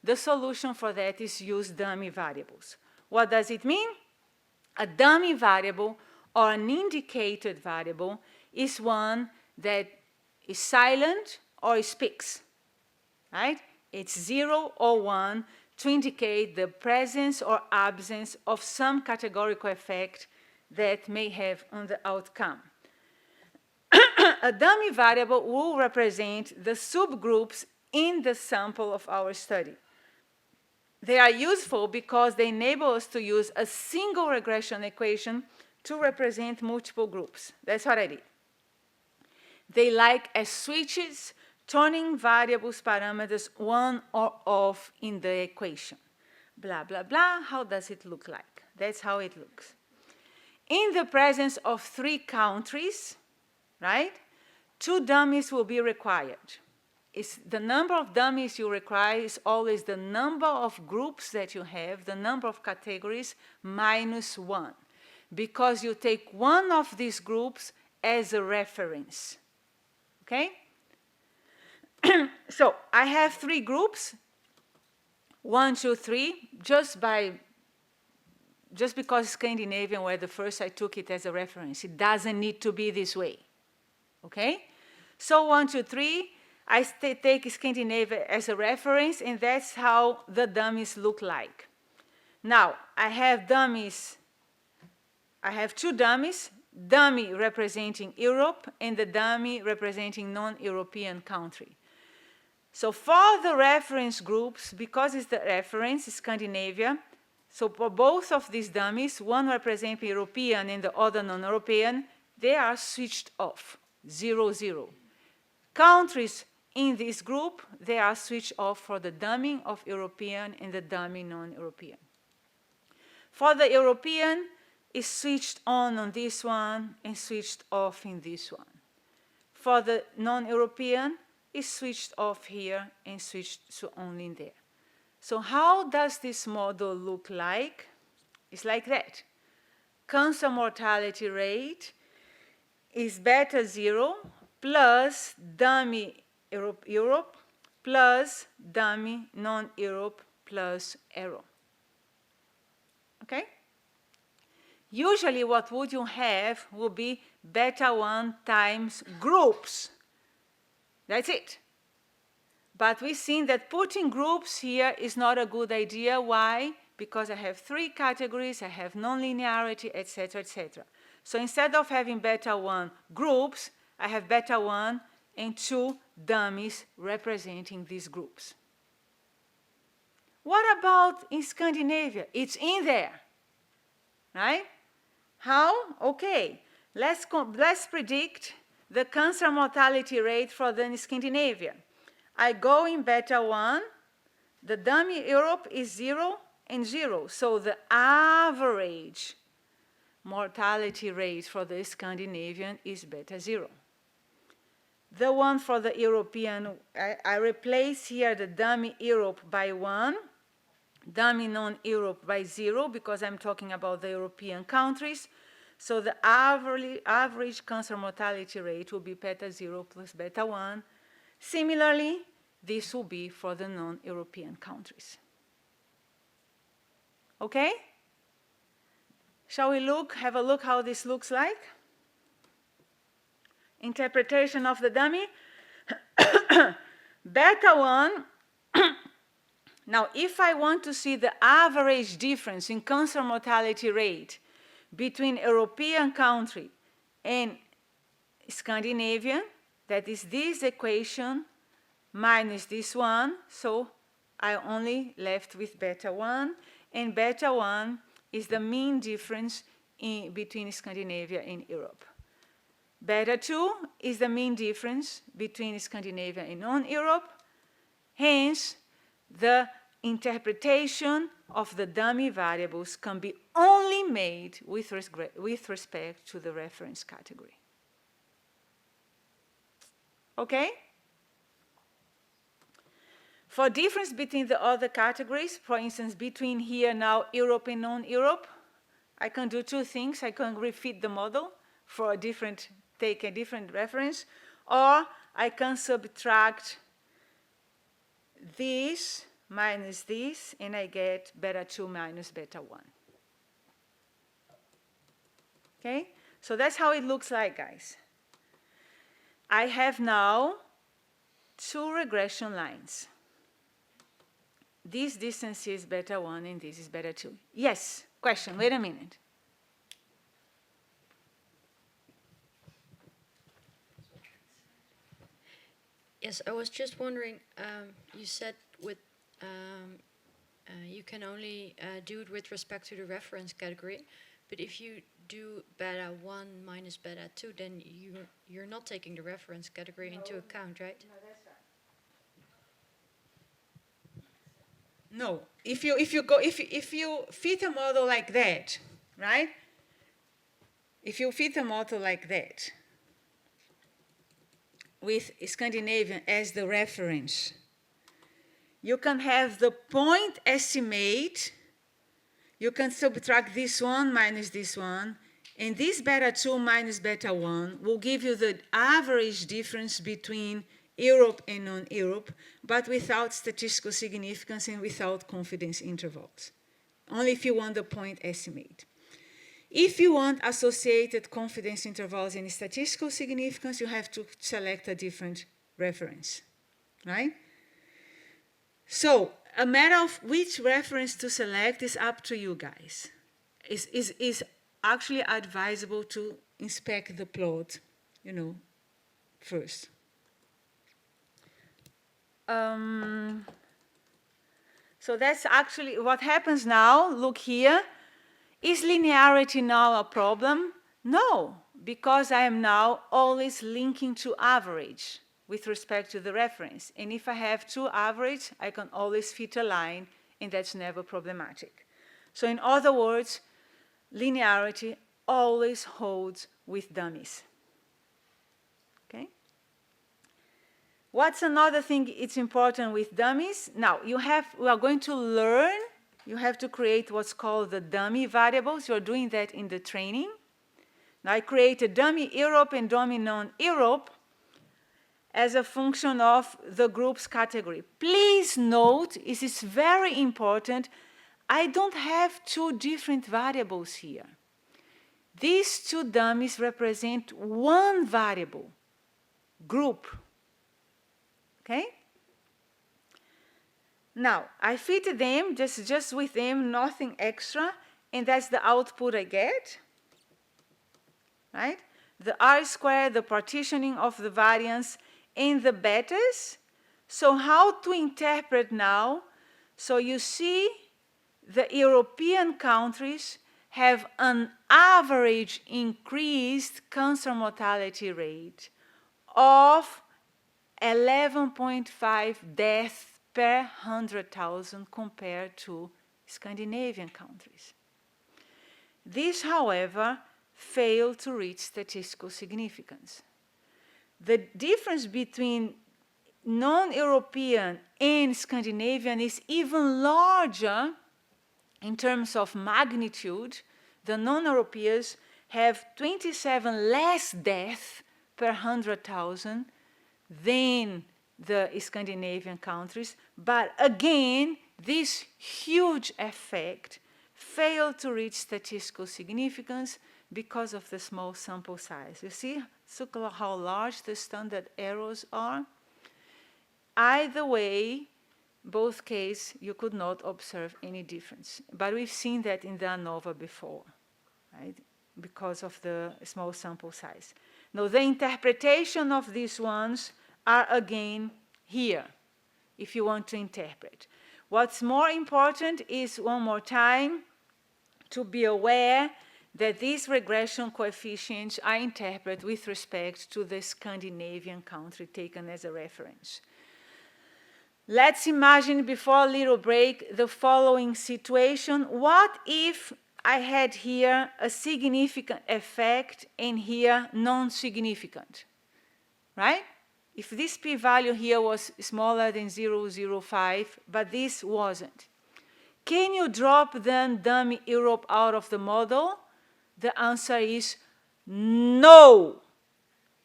The solution for that is use dummy variables. What does it mean? A dummy variable or an indicated variable is one that is silent or speaks, right? It's 0 or 1 to indicate the presence or absence of some categorical effect that may have on the outcome. A dummy variable will represent the subgroups in the sample of our study. They are useful because they enable us to use a single regression equation to represent multiple groups. That's what I did. They like as switches, turning variables parameters on or off in the equation. Blah, blah, blah. How does it look like? That's how it looks. In the presence of 3 countries, right, 2 dummies will be required. The number of dummies you require is always the number of groups that you have, the number of categories, minus 1, because you take one of these groups as a reference. Okay? So I have 3 groups, 1, 2, 3, just because Scandinavian were the first, I took it as a reference. It doesn't need to be this way. Okay? So 1, 2, 3, I take Scandinavia as a reference, and that's how the dummies look like. Now, I have dummies. I have 2 dummies, dummy representing Europe and the dummy representing non-European country. So for the reference groups, because it's the reference, Scandinavia, so for both of these dummies, one representing European and the other non-European, they are switched off, 0, 0. Countries in this group, they are switched off for the dummy of European and the dummy non-European. For the European, it's switched on this one and switched off in this one. For the non-European, it's switched off here and switched to only in there. So how does this model look like? It's like that. Cancer mortality rate is beta 0 plus dummy Europe plus dummy non-Europe plus error. Okay? Usually what would you have would be beta 1 times groups. That's it. But we've seen that putting groups here is not a good idea. Why? Because I have 3 categories, I have nonlinearity, etc., etc. So instead of having beta 1 groups, I have beta 1 and 2 dummies representing these groups. What about in Scandinavia? It's in there, right? How? Okay, let's predict the cancer mortality rate for the Scandinavia. I go in beta 1, the dummy Europe is 0 and 0, so the average mortality rate for the Scandinavian is beta 0. The one for the European, I replace here the dummy Europe by 1, dummy non-Europe by 0, because I'm talking about the European countries. So the average cancer mortality rate will be beta 0 plus beta 1. Similarly, this will be for the non-European countries. Okay? Shall we have a look how this looks like? Interpretation of the dummy. Beta 1. Now, if I want to see the average difference in cancer mortality rate between European country and Scandinavian, that is this equation minus this one, so I only left with beta 1, and beta 1 is the mean difference between Scandinavia and Europe. Beta 2 is the mean difference between Scandinavia and non-Europe. Hence, the interpretation of the dummy variables can be only made with respect to the reference category. Okay? For difference between the other categories, for instance, between here now Europe and non-Europe, I can do two things. I can refit the model for a different, take a different reference, or I can subtract this minus this, and I get beta 2 minus beta 1. Okay? So that's how it looks like, guys. I have now two regression lines. This distance is beta 1 and this is beta 2. Yes, question, wait a minute. Yes, I was just wondering, you said with you can only do it with respect to the reference category, but if you do beta 1 minus beta 2, then you're not taking the reference category into account, right? No, that's right. No, if you fit a model like that, right? If you fit a model like that, with Scandinavian as the reference, you can have the point estimate, you can subtract this one minus this one, and this beta 2 minus beta 1 will give you the average difference between Europe and non-Europe, but without statistical significance and without confidence intervals, only if you want the point estimate. If you want associated confidence intervals and statistical significance, you have to select a different reference, right? So a matter of which reference to select is up to you guys. Is actually advisable to inspect the plot, first. So that's actually what happens now. Look here. Is linearity now a problem? No, because I am now always linking to average with respect to the reference. And if I have two average, I can always fit a line, and that's never problematic. So in other words, linearity always holds with dummies. Okay? What's another thing it's important with dummies? Now, we are going to learn. You have to create what's called the dummy variables. You're doing that in the training. Now I create a dummy Europe and dummy non-Europe as a function of the group's category. Please note, this is very important, I don't have two different variables here. These two dummies represent one variable, group. Okay? Now, I fit them, just with them, nothing extra, and that's the output I get, right? The R squared, the partitioning of the variance, and the betas. So how to interpret now? So you see the European countries have an average increased cancer mortality rate of 11.5 deaths per 100,000 compared to Scandinavian countries. These, however, fail to reach statistical significance. The difference between non-European and Scandinavian is even larger in terms of magnitude. The non-Europeans have 27 less deaths per 100,000 than the Scandinavian countries, but again, this huge effect failed to reach statistical significance because of the small sample size. You see how large the standard errors are? Either way, both cases, you could not observe any difference. But we've seen that in the ANOVA before, right? Because of the small sample size. Now, the interpretation of these ones are again here, if you want to interpret. What's more important is, one more time, to be aware that these regression coefficients are interpreted with respect to the Scandinavian country taken as a reference. Let's imagine, before a little break, the following situation. What if I had here a significant effect and here non-significant, right? If this p-value here was smaller than 0.05, but this wasn't. Can you drop then dummy Europe out of the model? The answer is no.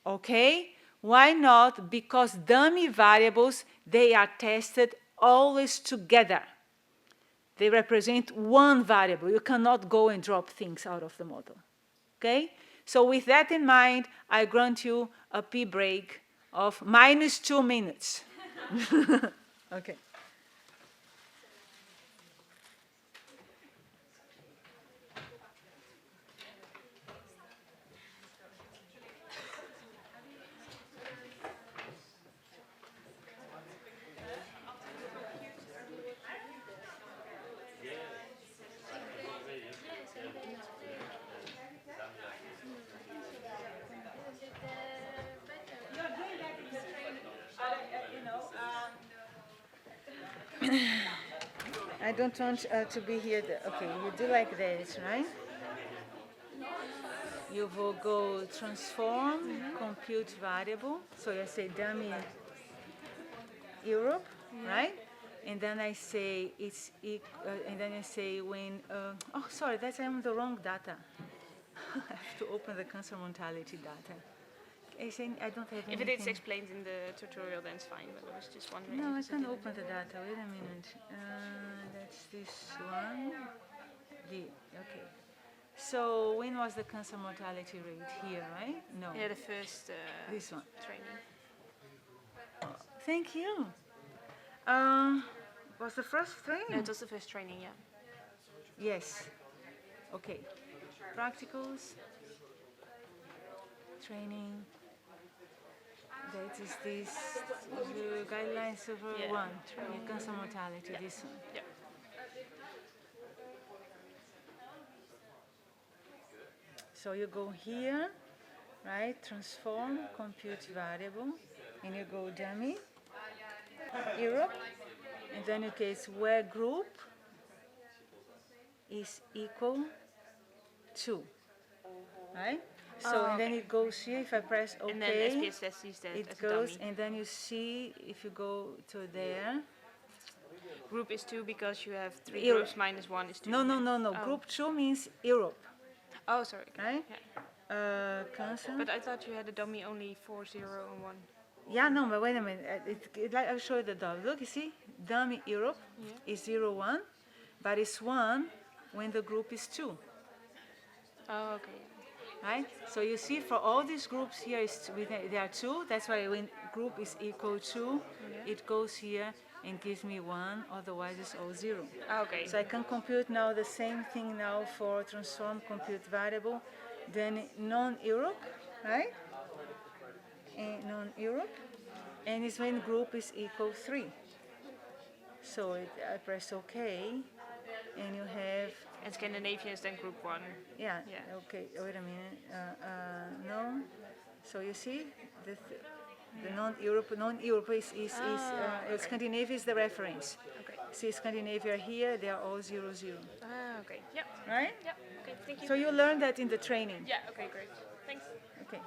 Okay? Why not? Because dummy variables, they are tested always together. They represent one variable. You cannot go and drop things out of the model. Okay? So with that in mind, I grant you a p break of -2 minutes. Okay. I don't want to be here. Okay, you do like this, right? You will go transform, compute variable. So you say dummy Europe, right? And then I say it's and then I say when. Oh, sorry, that's I'm the wrong data. I have to open the cancer mortality data. I think I don't have anything. If it is explained in the tutorial, then it's fine, but I was just wondering. No, I because can't didn't open do the that. data. Wait a minute. That's this one. Okay. So when was the cancer mortality rate here, right? No. Yeah, the first This one. training. Thank you. Was the first training? No, it was the first training, yeah. Yes. Okay. Practicals. Training. That is this the guidelines of Yeah, one. training. Cancer mortality. Yeah. This one. Yeah. So you go here, right? Transform, compute variable, and you go dummy, Europe, and then you case where group is equal to, right? So and then it goes here. If I press OK, And then SPSS sees that it as a goes, dummy. and then you see if you go to there. Group is 2 because you have 3 Europe. groups minus 1 is 2. No. Oh. Group 2 means Europe, Oh, sorry. Okay. right? Yeah. Cancer. But I thought you had a dummy only 4, 0, and 1. Yeah, no, but wait a minute. I'll show you the dummy. Look, you see, dummy Europe is 0, 1, but it's 1 when the group is 2, Oh, okay. right? So you see, for all these groups here, there are 2. That's why when group is equal to, it goes here and gives me 1. Otherwise, it's all 0. Oh, okay. So I can compute now the same thing now for transform compute variable, then non-Europe, right? And non-Europe, and it's when group is equal 3. So I press OK, and you have, And Scandinavia is then group 1. yeah. Yeah. Okay, wait a minute, no. So you see, the non-Europe is Scandinavia is the reference. Okay. See Scandinavia here, they are all 0, 0. Ah, okay. Yep. Right? Yep. Okay, thank you. So you learned that in the training. Yeah, okay, great. Thanks. Okay.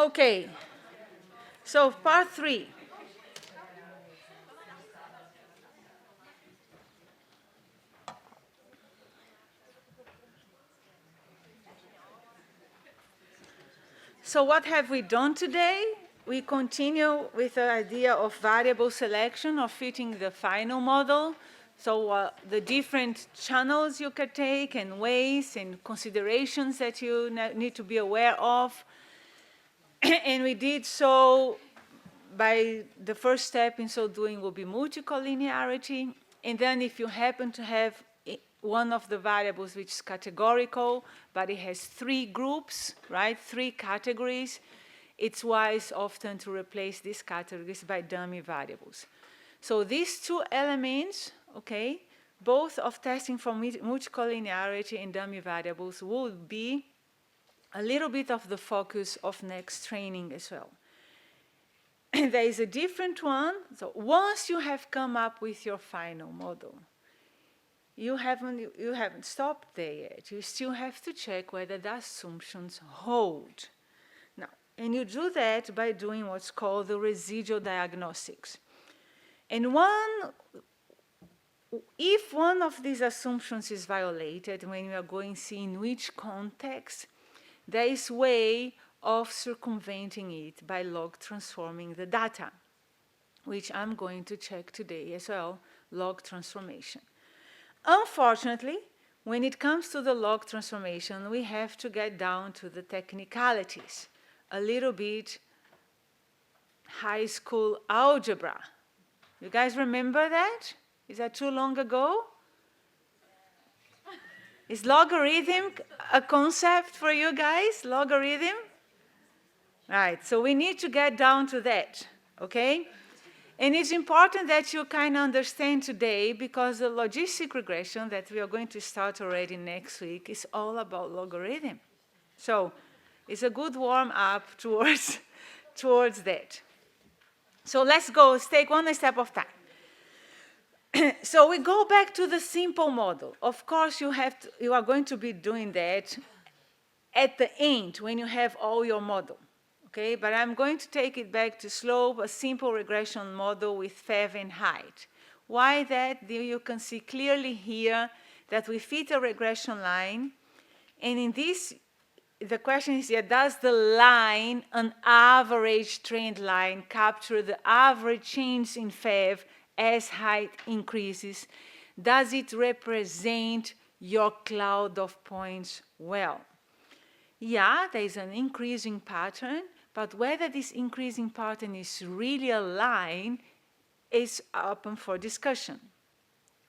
Okay, so part 3. So what have we done today? We continue with the idea of variable selection or fitting the final model. So the different channels you can take and ways and considerations that you need to be aware of. And we did so by the first step in so doing will be multicollinearity. And then if you happen to have one of the variables which is categorical, but it has 3 groups, right, 3 categories, it's wise often to replace these categories by dummy variables. So these 2 elements, okay, both of testing for multicollinearity and dummy variables will be a little bit of the focus of next training as well. And there is a different one. So once you have come up with your final model, you haven't stopped there yet. You still have to check whether the assumptions hold. Now, and you do that by doing what's called the residual diagnostics. And if one of these assumptions is violated, when we are going to see in which context, there is way of circumventing it by log transforming the data, which I'm going to check today as well, log transformation. Unfortunately, when it comes to the log transformation, we have to get down to the technicalities, a little bit high school algebra. You guys remember that? Is that too long ago? Is logarithm a concept for you guys? Logarithm? Right, so we need to get down to that, okay? And it's important that you kind of understand today because the logistic regression that we are going to start already next week is all about logarithm. So it's a good warm-up towards that. So let's take one step of time. So we go back to the simple model. Of course, you are going to be doing that at the end when you have all your model. Okay, but I'm going to take it back to slope, a simple regression model with FEV and height. Why that? You can see clearly here that we fit a regression line. And in this, the question is here, does the line, an average trend line, capture the average change in FEV as height increases? Does it represent your cloud of points well? Yeah, there is an increasing pattern, but whether this increasing pattern is really a line is open for discussion.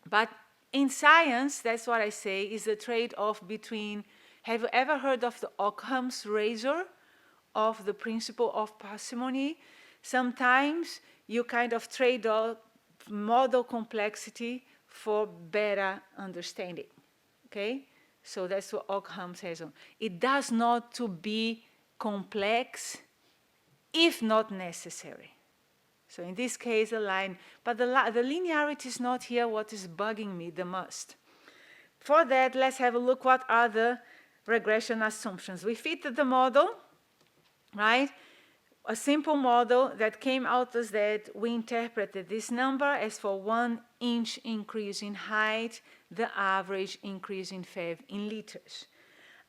But in science, that's what I say, is the trade-off between, have you ever heard of the Occam's razor, of the principle of parsimony? Sometimes you kind of trade off model complexity for better understanding, okay? So that's what Occam says. It does not to be complex if not necessary. So in this case, a line, but the linearity is not here what is bugging me the most. For that, let's have a look what are the regression assumptions. We fitted the model, right? A simple model that came out as that we interpreted this number as for 1 inch increase in height, the average increase in FEV in liters.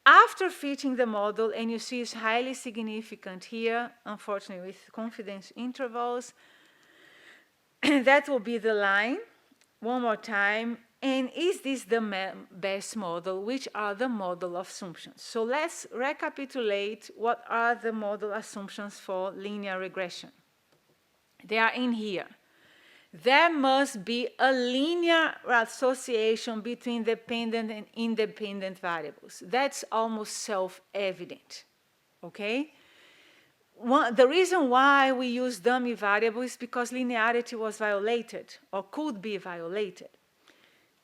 After fitting the model, and you see it's highly significant here, unfortunately with confidence intervals, that will be the line. One more time. And is this the best model? Which are the model assumptions? So let's recapitulate what are the model assumptions for linear regression. They are in here. There must be a linear association between dependent and independent variables. That's almost self-evident, okay? The reason why we use dummy variables is because linearity was violated or could be violated.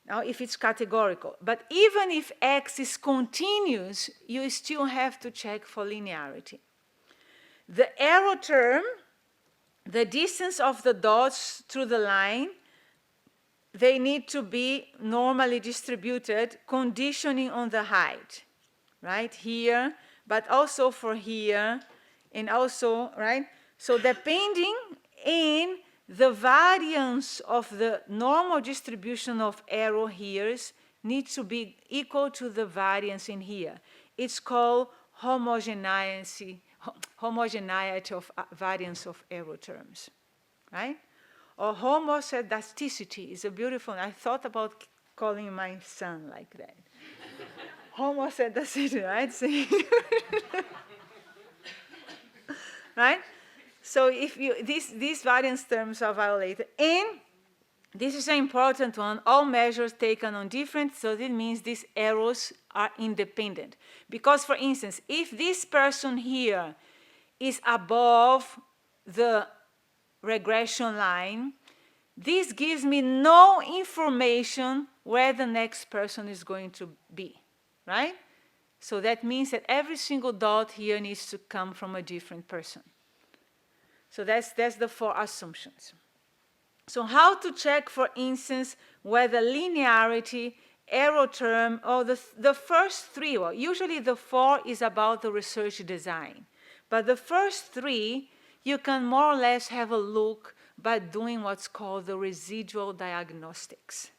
Now, if it's categorical. But even if x is continuous, you still have to check for linearity. The error term, the distance of the dots through the line, they need to be normally distributed, conditioning on the height, right? Here, but also for here And also, right? So depending in the variance of the normal distribution of error here needs to be equal to the variance in here. It's called homogeneity of variance of error terms, right? Or homoscedasticity is a beautiful, I thought about calling my son like that. Homoscedasticity, right? See? Right? So if you, these variance terms are violated. And this is an important one, all measures taken on different, so that means these errors are independent. Because for instance, if this person here is above the regression line, this gives me no information where the next person is going to be, right? So that means that every single dot here needs to come from a different person. So that's the 4 assumptions. So how to check, for instance, whether linearity, error term, or the first 3, well, usually the 4 is about the research design. But the first 3, you can more or less have a look by doing what's called the residual diagnostics.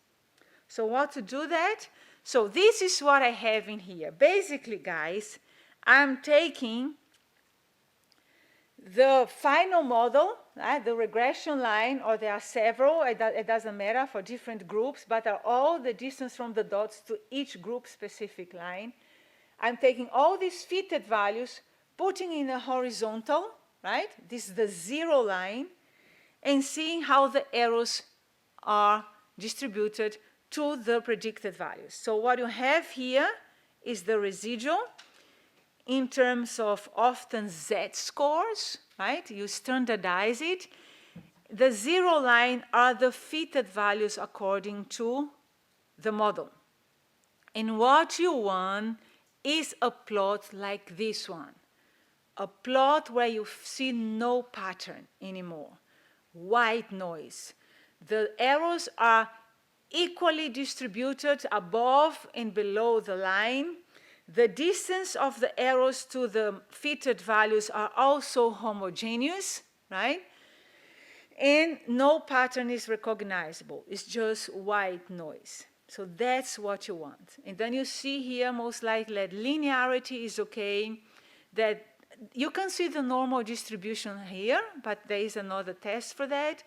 So what to do that? So this is what I have in here. Basically, guys, I'm taking the final model, the regression line, or there are several, it doesn't matter for different groups, but are all the distance from the dots to each group specific line. I'm taking all these fitted values, putting in a horizontal, right? This is the 0 line, and seeing how the errors are distributed to the predicted values. So what you have here is the residual in terms of often z-scores, right? You standardize it. The 0 line are the fitted values according to the model. And what you want is a plot like this one, a plot where you see no pattern anymore, white noise. The errors are equally distributed above and below the line. The distance of the errors to the fitted values are also homogeneous, right? And no pattern is recognizable. It's just white noise. So that's what you want. And then you see here most likely that linearity is okay, that you can see the normal distribution here, but there is another test for that.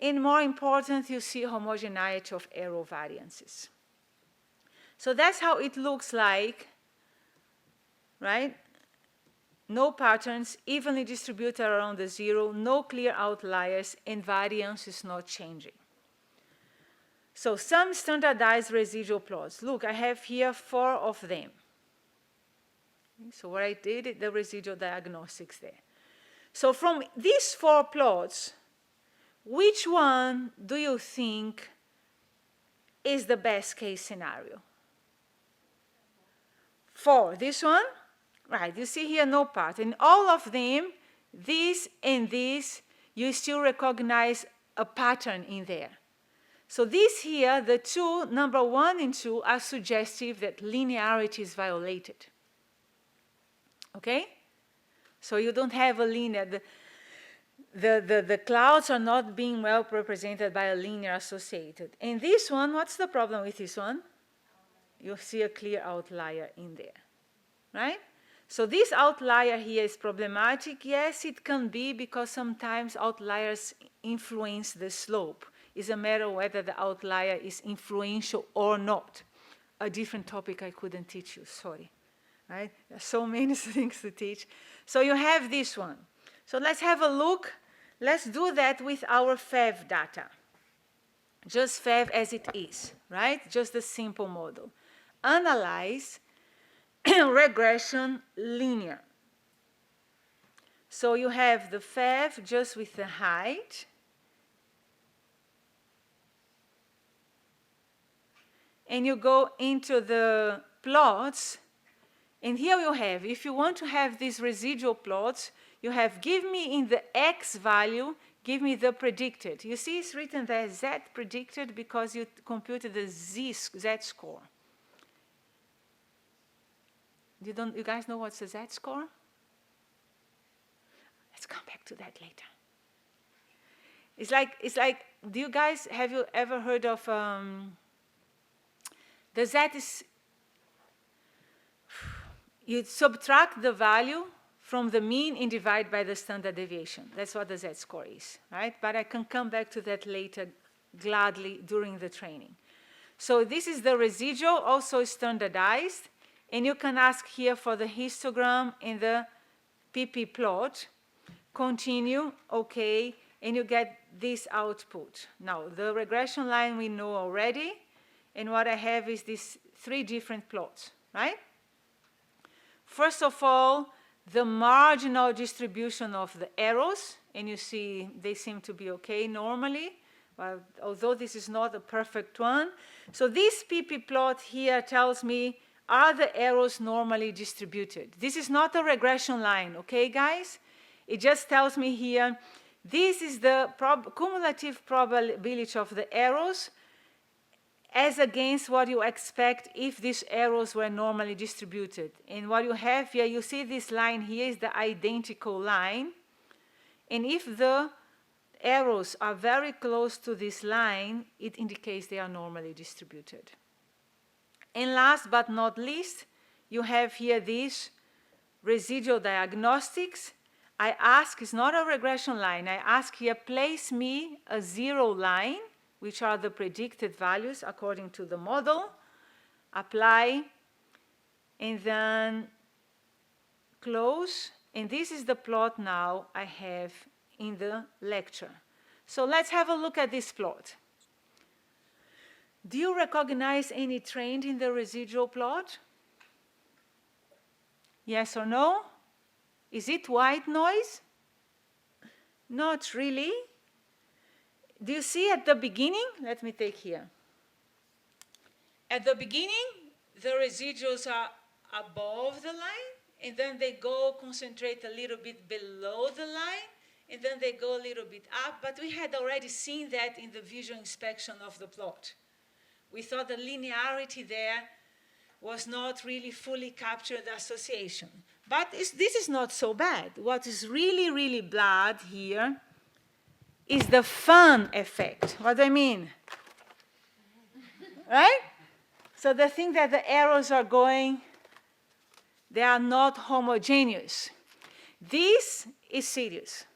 And more important, you see homogeneity of error variances. So that's how it looks like, right? No patterns, evenly distributed around the 0, no clear outliers, and variance is not changing. So some standardized residual plots. Look, I have here 4 of them. So what I did, the residual diagnostics there. So from these 4 plots, which one do you think is the best case scenario? 4, this one? Right, you see here no pattern. All of them, this and this, you still recognize a pattern in there. So this here, the 2, number 1 and 2, are suggestive that linearity is violated. Okay? So you don't have a linear, the clouds are not being well represented by a linear associated. And this one, what's the problem with this one? You see a clear outlier in there, right? So this outlier here is problematic. Yes, it can be because sometimes outliers influence the slope. It's a matter of whether the outlier is influential or not. A different topic I couldn't teach you, sorry. Right? There are so many things to teach. So you have this one. So let's have a look. Let's do that with our FEV data. Just FEV as it is, right? Just the simple model. Analyze regression linear. So you have the FEV just with the height. And you go into the plots. And here you have, if you want to have these residual plots, you have give me in the x value, give me the predicted. You see it's written there z predicted because you computed the z score. You guys know what's the z score? Let's come back to that later. It's like, have you ever heard of, the Z is, you subtract the value from the mean and divide by the standard deviation. That's what the Z-score is, right? But I can come back to that later gladly during the training. So this is the residual, also standardized, and you can ask here for the histogram and the PP plot. Continue, okay, and you get this output. Now, the regression line we know already, and what I have is these 3 different plots, right? First of all, the marginal distribution of the arrows, and you see they seem to be okay normally, well, although this is not a perfect one. So this PP plot here tells me, are the arrows normally distributed? This is not a regression line, okay, guys? It just tells me here, this is the cumulative probability of the arrows as against what you expect if these arrows were normally distributed. And what you have here, you see this line here is the identical line. And if the arrows are very close to this line, it indicates they are normally distributed. And last but not least, you have here these residual diagnostics. I ask, it's not a regression line, I ask here, place me a 0 line, which are the predicted values according to the model, apply, and then close. And this is the plot now I have in the lecture. So let's have a look at this plot. Do you recognize any trend in the residual plot? Yes or no? Is it white noise? Not really. Do you see at the beginning? Let me take here. At the beginning, the residuals are above the line, and then they go concentrate a little bit below the line, and then they go a little bit up. But we had already seen that in the visual inspection of the plot. We thought the linearity there was not really fully captured the association. But this is not so bad. What is really, really bad here is the fun effect. What do I mean? Right? So the thing that the arrows are going, they are not homogeneous. This is serious.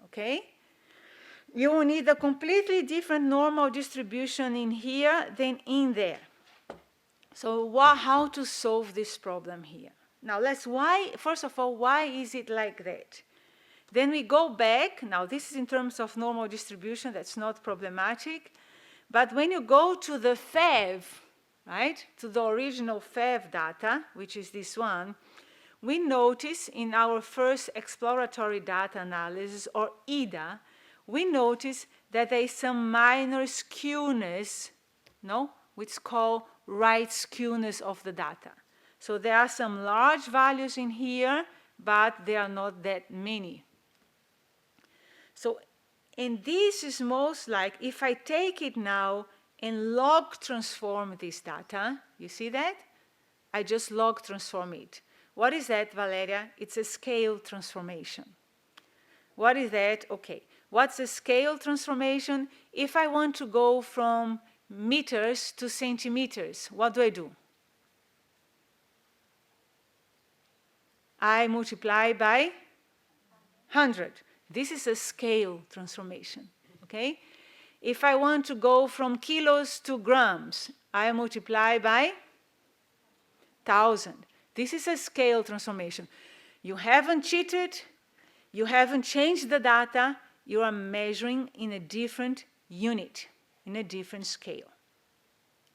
Okay? You will need a completely different normal distribution in here than in there. So how to solve this problem here? Now first of all, why is it like that? Then we go back. Now this is in terms of normal distribution, that's not problematic. But when you go to the FEV, right, to the original FEV data, which is this one, we notice in our first exploratory data analysis, or EDA, we notice that there is some minor skewness, which is called right skewness of the data. So there are some large values in here, but there are not that many. So, and this is most like, if I take it now and log transform this data, you see that? I just log transform it. What is that, Valeria? It's a scale transformation. What is that? Okay. What's a scale transformation? If I want to go from meters to centimeters, what do? I multiply by 100. This is a scale transformation, okay? If I want to go from kilos to grams, I multiply by 1,000. This is a scale transformation. You haven't cheated, you haven't changed the data, you are measuring in a different unit, in a different scale.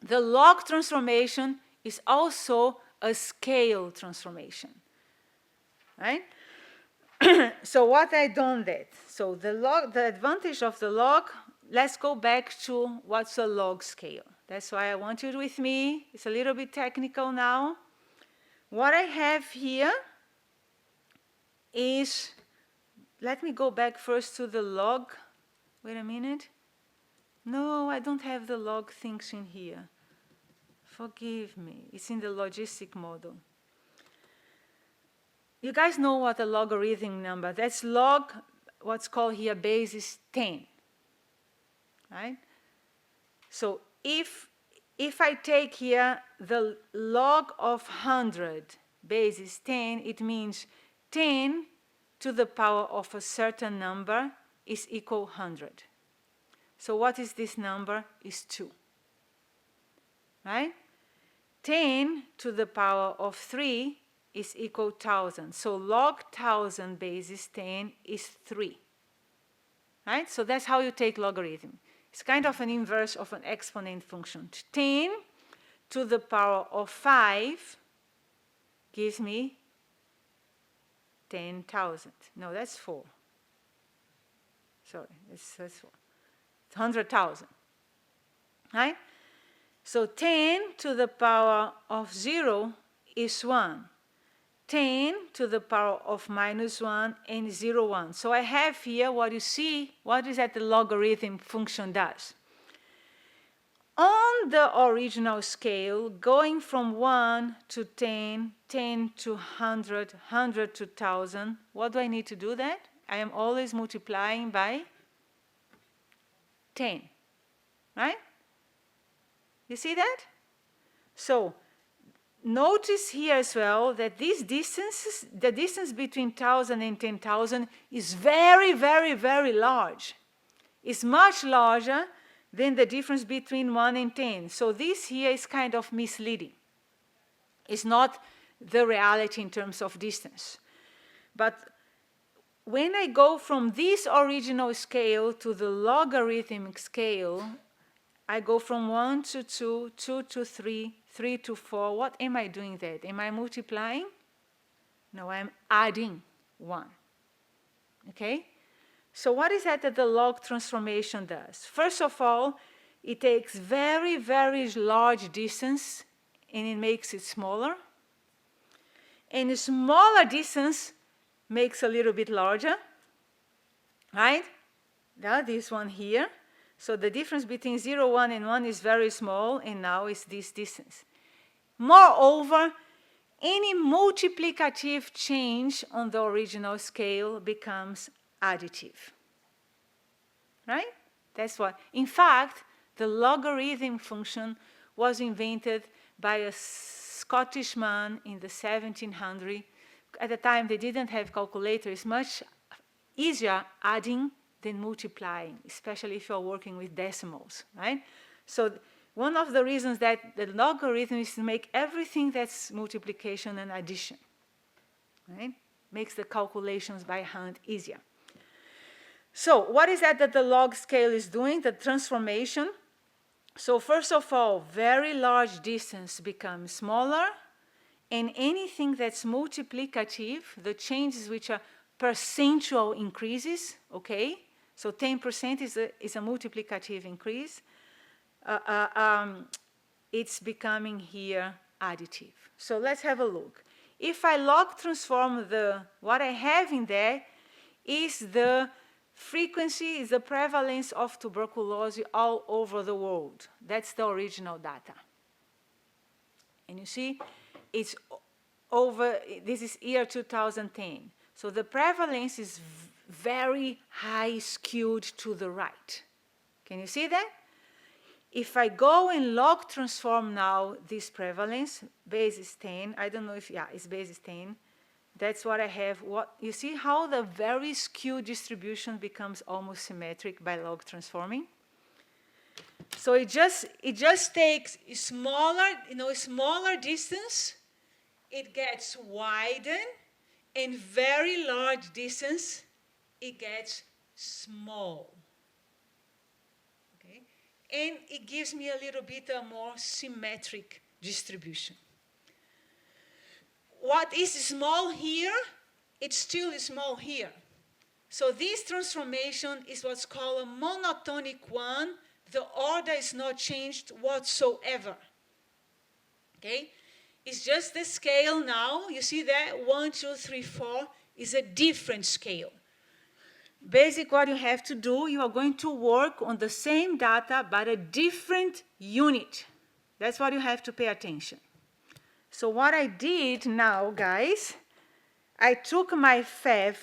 The log transformation is also a scale transformation, right? So what I done that? So the advantage of the log, let's go back to what's a log scale. That's why I want you with me. It's a little bit technical now. What I have here is, let me go back first to the log. Wait a minute. No, I don't have the log things in here. Forgive me. It's in the logistic model. you guys know what a logarithm number, that's log, what's called here base is 10, right? So if I take here the log of 100 base is 10, it means 10 to the power of a certain number is equal 100. So what is this number? Is 2, right? 10 to the power of 3 is equal 1,000. So log 1,000 basis 10 is 3, right? So that's how you take logarithm. It's kind of an inverse of an exponent function. 10 to the power of 5 gives me 10,000. No, that's 4. Sorry, that's 4. 100,000, right? So 10 to the power of 0 is 1. 10 to the power of minus 1 and 0, 1. So I have here what you see, what is that the logarithm function does. On the original scale, going from 1 to 10, 10 to 100, 100 to 1,000, what do I need to do that? I am always multiplying by 10, right? You see that? So notice here as well that these distances, the distance between 1,000 and 10,000 is very, very, very large. It's much larger than the difference between 1 and 10. So this here is kind of misleading. It's not the reality in terms of distance. But when I go from this original scale to the logarithmic scale, I go from 1 to 2, 2 to 3, 3 to 4. What am I doing there? Am I multiplying? No, I'm adding 1. Okay? So what is that the log transformation does? First of all, it takes very, very large distance and it makes it smaller. And a smaller distance makes a little bit larger, right? Now this one here. So the difference between 0, 1, and 1 is very small, and now it's this distance. Moreover, any multiplicative change on the original scale becomes additive, right? That's what. In fact, the logarithm function was invented by a Scottish man in the 1700s. At the time, they didn't have calculators. It's much easier adding than multiplying, especially if you're working with decimals, right? So one of the reasons that the logarithm is to make everything that's multiplication and addition, right? Makes the calculations by hand easier. So what is that the log scale is doing? The transformation. So first of all, very large distance becomes smaller, and anything that's multiplicative, the changes which are percentual increases, okay? So 10% is a multiplicative increase. It's becoming here additive. So let's have a look. If I log transform what I have in there is the frequency, is the prevalence of tuberculosis all over the world. That's the original data. And you see, it's over, this is year 2010. So the prevalence is very high skewed to the right. Can you see that? If I go and log transform now this prevalence, base is 10, I don't know if, yeah, it's base is 10. That's what I have. What you see how the very skewed distribution becomes almost symmetric by log transforming? So it just takes a smaller, smaller distance, it gets widened, and very large distance, it gets small. Okay? And it gives me a little bit a more symmetric distribution. What is small here, it's still small here. So this transformation is what's called a monotonic one. The order is not changed whatsoever. Okay? It's just the scale now. You see that 1, 2, 3, 4 is a different scale. Basically, what you have to do, you are going to work on the same data but a different unit. That's what you have to pay attention. So what I did now, guys, I took my FEV,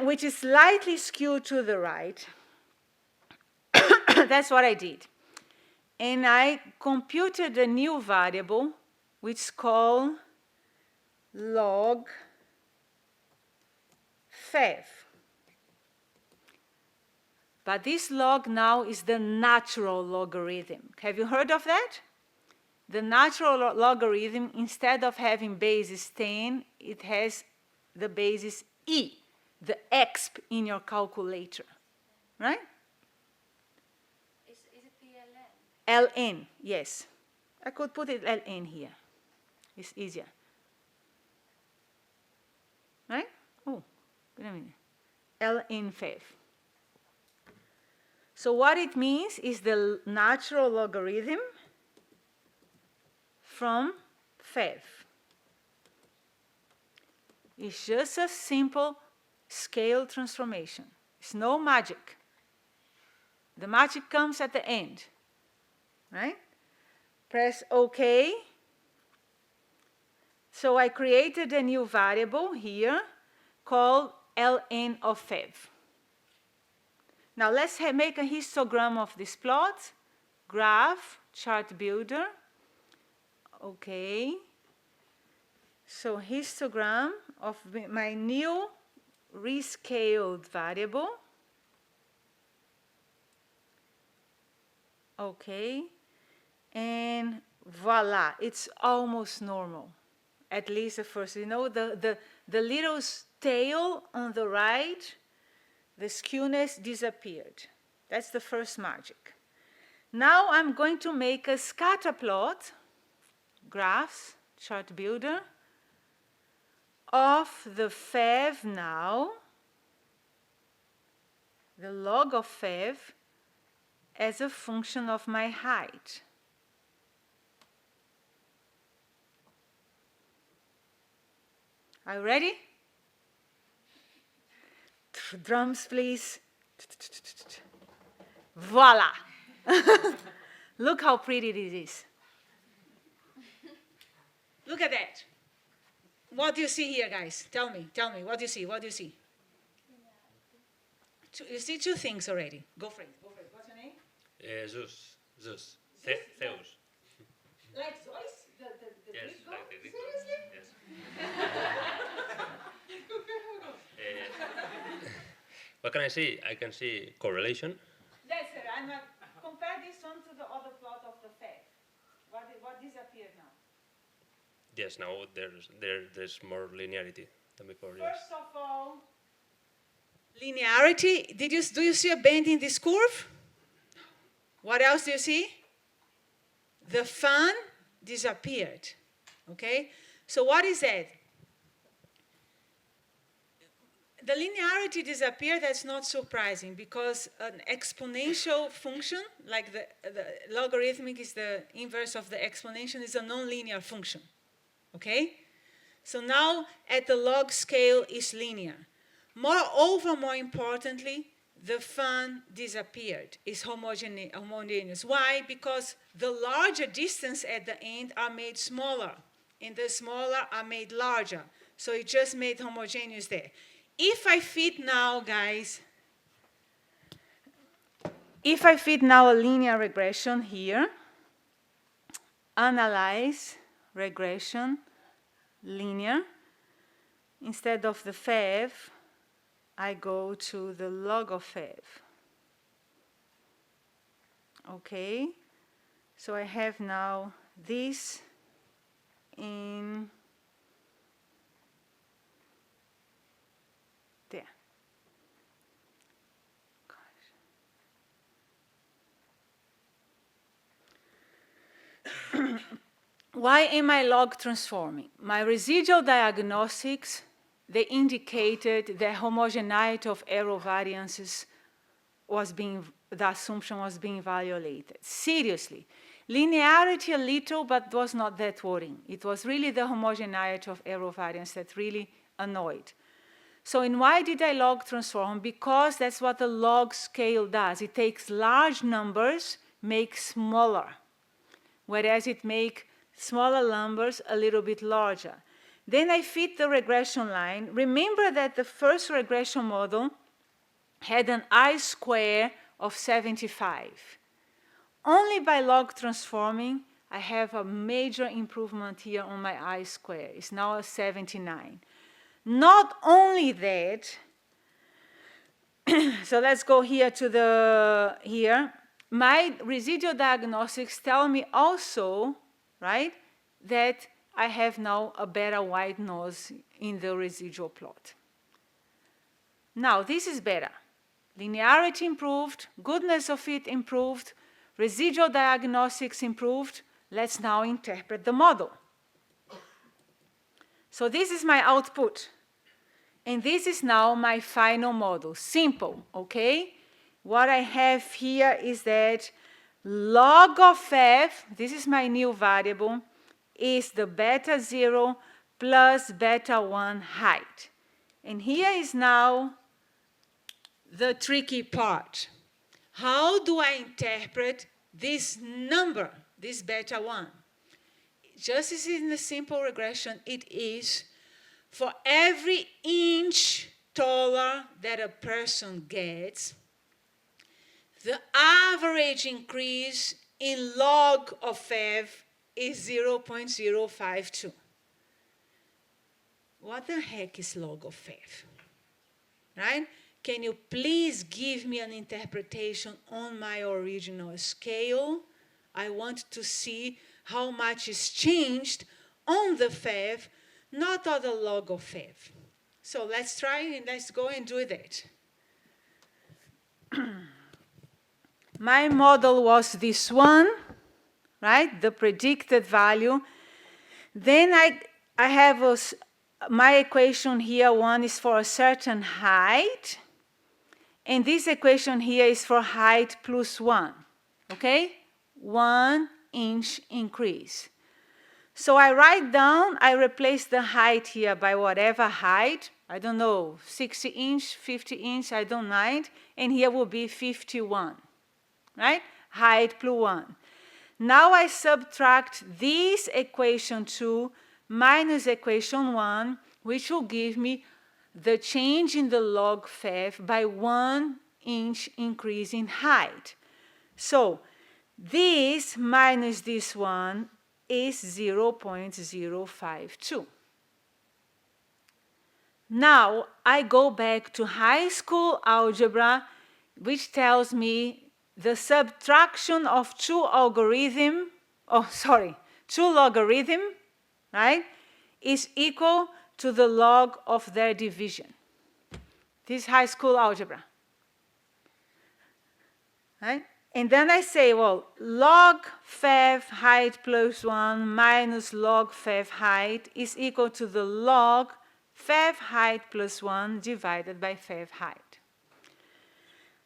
which is slightly skewed to the right. That's what I did. And I computed a new variable, which is called log FEV. But this log now is the natural logarithm. Have you heard of that? The natural logarithm, instead of having basis 10, it has the basis e, the exp in your calculator, right? Is it the LN? ln, yes. I could put it ln here. It's easier. Right? Oh, wait a minute. ln FEV. So what it means is the natural logarithm from FEV. It's just a simple scale transformation. It's no magic. The magic comes at the end, right? Press OK. So I created a new variable here called ln of FEV. Now let's make a histogram of this plot. Graph, chart builder. Okay. So histogram of my new rescaled variable. Okay. And voila, it's almost normal. At least at first. You know, the little tail on the right, the skewness disappeared. That's the first magic. Now I'm going to make a scatter plot, graphs, chart builder, of the FEV now, the log of FEV, as a function of my height. Are you ready? Drums, please. Voila! Look how pretty this is. Look at that. What do you see here, guys? Tell me, what do you see? What do you see? You see two things already. Go for it. What's your name? Zeus. Zeus. Zeus. Like Zeus? The Yes, Greek god? like the Greek god. Seriously? Yes. What can I see? I can see correlation. That's it. I'm going to compare this one to the other plot of the FEV. What disappeared now? Yes, now there's more linearity than before. Yes. First of all, linearity. Do you see a bend in this curve? What else do you see? The fan disappeared. Okay? So what is that? The linearity disappeared. That's not surprising because an exponential function, like the logarithmic is the inverse of the exponential, is a nonlinear function. Okay? So now at the log scale is linear. Moreover, more importantly, the fan disappeared. It's homogeneous. Why? Because the larger distance at the end are made smaller, and the smaller are made larger. So it just made homogeneous there. If I fit now, guys, if I fit now a linear regression here, analyze regression, linear, instead of the FEV, I go to the log of FEV. Okay, so I have now this in there. Why am I log transforming? My residual diagnostics, they indicated the homogeneity of error variances the assumption was being violated. Seriously. Linearity a little, but was not that worrying. It was really the homogeneity of error variance that really annoyed. So why did I log transform? Because that's what the log scale does. It takes large numbers, makes smaller, whereas it makes smaller numbers a little bit larger. Then I fit the regression line. Remember that the first regression model had an I-square of 75. Only by log transforming, I have a major improvement here on my I-square. It's now a 79. Not only that, so let's go here to here. My residual diagnostics tell me also, right, that I have now a better white nose in the residual plot. Now, this is better. Linearity improved, goodness of fit improved, residual diagnostics improved. Let's now interpret the model. So this is my output. And this is now my final model. Simple, okay? What I have here is that log of f, this is my new variable, is the beta 0 plus beta 1 height. And here is now the tricky part. How do I interpret this number, this beta 1? Just as in the simple regression, it is for every inch taller that a person gets, the average increase in log of f is 0.052. What the heck is log of f? Right? Can you please give me an interpretation on my original scale? I want to see how much is changed on the FEV, not on the log of FEV. So let's try and let's go and do that. My model was this one, right? The predicted value. Then I have my equation here, one is for a certain height. And this equation here is for height plus 1, okay? 1 inch increase. So I write down, I replace the height here by whatever height, I don't know, 60 inch, 50 inch, I don't mind, and here will be 51, right? Height plus 1. Now I subtract this equation 2 minus equation 1, which will give me the change in the log FEV by 1 inch increase in height. So this minus this one is 0.052. Now I go back to high school algebra, which tells me the subtraction of two logarithm, right, is equal to the log of their division. This is high school algebra. Right? And then I say, well, log FEV height plus 1 minus log FEV height is equal to the log FEV height plus 1 divided by FEV height.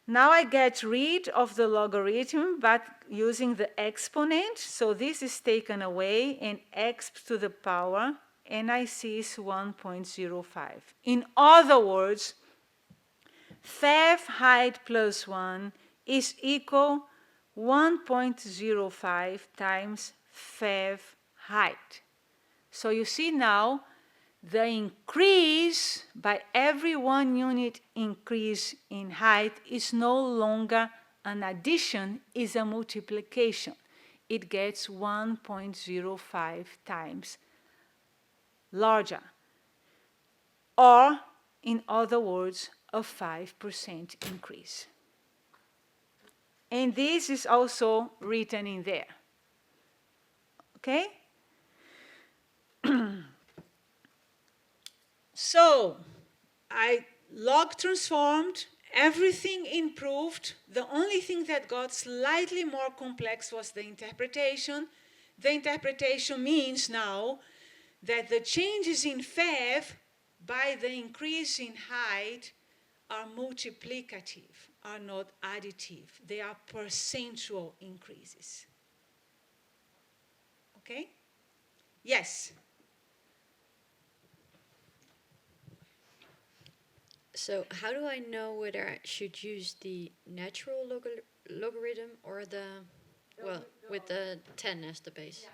Now I get rid of the logarithm, but using the exponent. So this is taken away, and x to the power, and I see is 1.05. In other words, FEV height plus 1 is equal 1.05 times FEV height. So you see now the increase by every 1 unit increase in height is no longer an addition, is a multiplication. It gets 1.05 times larger. Or, in other words, a 5% increase. And this is also written in there. Okay? So, I log transformed, everything improved. The only thing that got slightly more complex was the interpretation. The interpretation means now that the changes in FEV by the increase in height are multiplicative, are not additive. They are percentual increases. Okay? Yes? So how do I know whether I should use the natural logarithm or the, well, with the 10 as the base?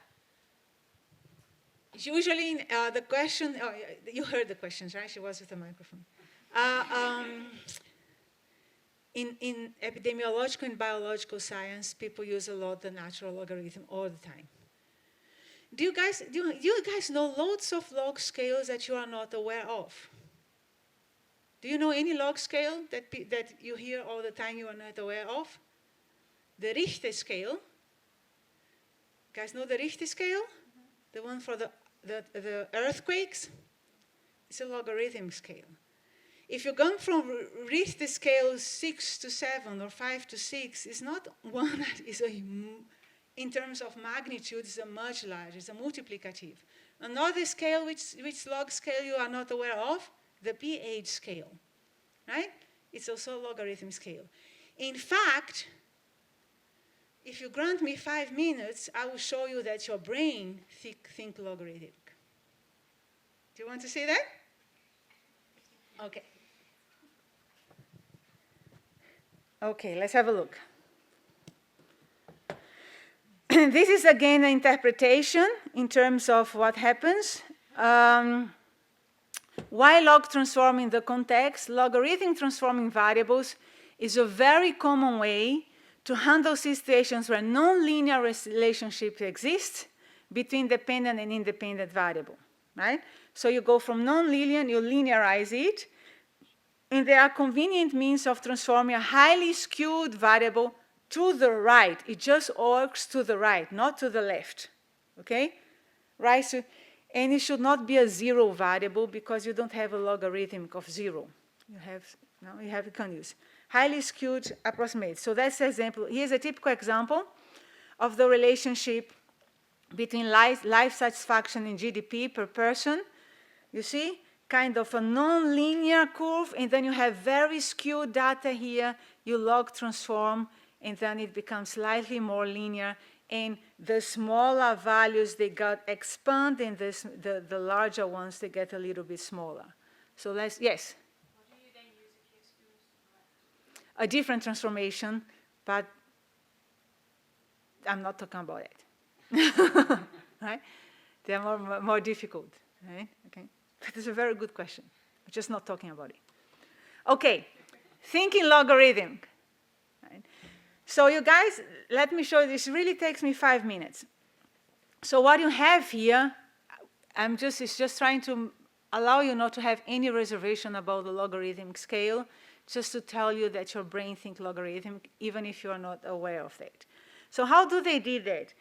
Usually, the question, you heard the questions, right? She was with the microphone. In epidemiological and biological science, people use a lot the natural logarithm all the time. Do you guys know lots of log scales that you are not aware of? Do you know any log scale that you hear all the time you are not aware of? The Richter scale. You guys know the Richter scale? Mm-hmm. The one for the earthquakes? It's a logarithm scale. If you're going from Richter scale 6 to 7 or 5 to 6, it's not one that is in terms of magnitude, it's a much larger, it's a multiplicative. Another scale, which log scale you are not aware of? The pH scale, right? It's also a logarithm scale. In fact, if you grant me 5 minutes, I will show you that your brain think logarithmic. Do you want to see that? Okay. Okay, let's have a look. This is again an interpretation in terms of what happens. Why log transforming the context? Logarithm transforming variables is a very common way to handle situations where non-linear relationships exist between dependent and independent variable, right? So you go from non-linear, you linearize it, and there are convenient means of transforming a highly skewed variable to the right. It just works to the right, not to the left, okay? Right, so, and it should not be a zero variable because you don't have a logarithm of zero. You can't use. Highly skewed approximate. So that's an example. Here's a typical example of the relationship between life satisfaction and GDP per person. You see? Kind of a non-linear curve, and then you have very skewed data here. You log transform, and then it becomes slightly more linear. And the smaller values, they got expand, and the larger ones, they get a little bit smaller. So let's, yes? What do you then use if you skew to the left? A different transformation, but I'm not talking about it. Right? They are more difficult, right? Okay. That is a very good question. I'm just not talking about it. Okay, thinking logarithm. Right? So you guys, let me show you. This really takes me 5 minutes. So what you have here, it's just trying to allow you not to have any reservation about the logarithmic scale, just to tell you that your brain thinks logarithmic, even if you are not aware of that. So how do they do that?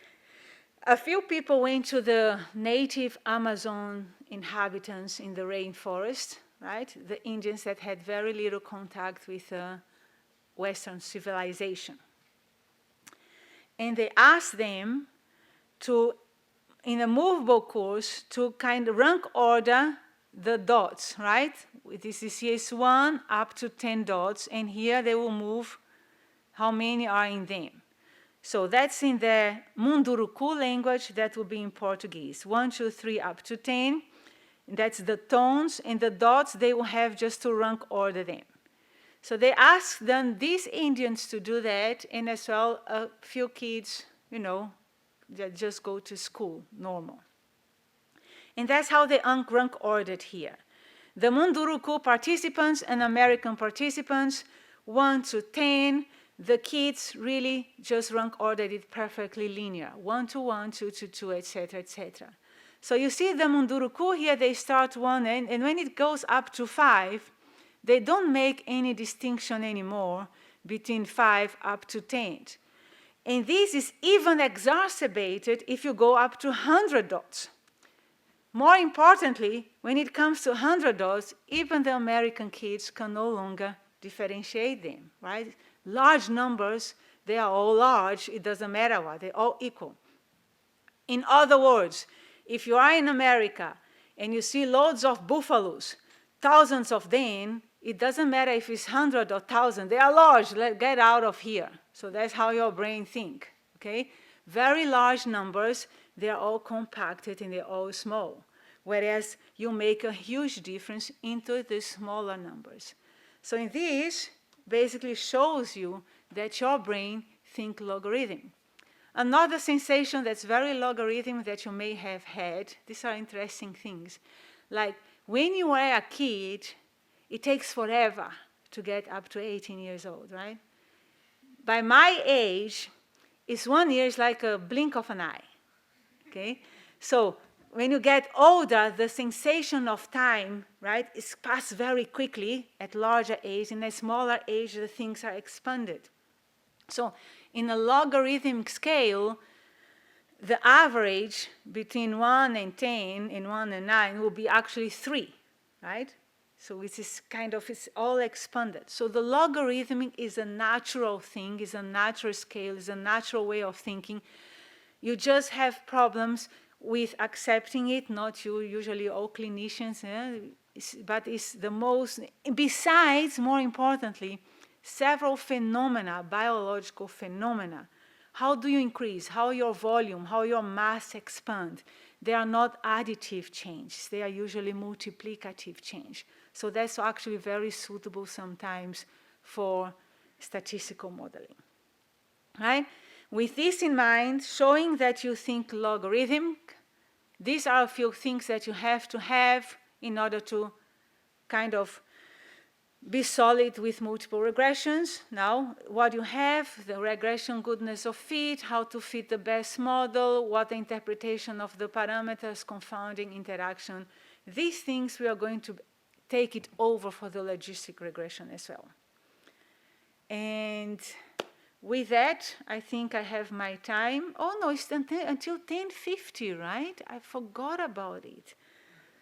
A few people went to the native Amazon inhabitants in the rainforest, right? The Indians that had very little contact with Western civilization. And they asked them to, in a movable course, to kind of rank order the dots, right? This is 1 up to 10 dots, and here they will move how many are in them. So that's in the Munduruku language, that will be in Portuguese. 1, 2, 3, up to 10. And that's the tones, and the dots they will have just to rank order them. So they asked then these Indians to do that, and as well a few kids, that just go to school, normal. And that's how they rank ordered here. The Munduruku participants and American participants, 1 to 10, the kids really just rank ordered it perfectly linear, 1 to 1, 2 to 2, etc., etc. So you see the Munduruku here, they start 1, and when it goes up to 5, they don't make any distinction anymore between 5 up to 10. And this is even exacerbated if you go up to 100 dots. More importantly, when it comes to 100 dots, even the American kids can no longer differentiate them, right? Large numbers, they are all large, it doesn't matter what, they're all equal. In other words, if you are in America and you see loads of buffaloes, thousands of them, it doesn't matter if it's 100 or 1,000, they are large, get out of here. So that's how your brain thinks, okay? Very large numbers, they are all compacted and they're all small, whereas you make a huge difference into the smaller numbers. So in this, basically shows you that your brain thinks logarithm. Another sensation that's very logarithmic that you may have had, these are interesting things. Like when you are a kid, it takes forever to get up to 18 years old, right? By my age, it's 1 year is like a blink of an eye, okay? So when you get older, the sensation of time, right, is passed very quickly at larger age. In a smaller age, the things are expanded. So in a logarithmic scale, the average between 1 and 10 and 1 and 9 will be actually 3, right? So it is kind of, it's all expanded. So the logarithmic is a natural thing, is a natural scale, is a natural way of thinking. You just have problems with accepting it, not you, usually all clinicians, but it's the most, besides, more importantly, several phenomena, biological phenomena. How do you increase? How your volume, how your mass expand? They are not additive changes. They are usually multiplicative change. So that's actually very suitable sometimes for statistical modeling, right? With this in mind, showing that you think logarithmic, these are a few things that you have to have in order to kind of be solid with multiple regressions. Now, what you have, the regression goodness of fit, how to fit the best model, what the interpretation of the parameters, confounding interaction. These things we are going to take it over for the logistic regression as well. And with that, I think I have my time. Oh no, it's until 10:50, right? I forgot about it.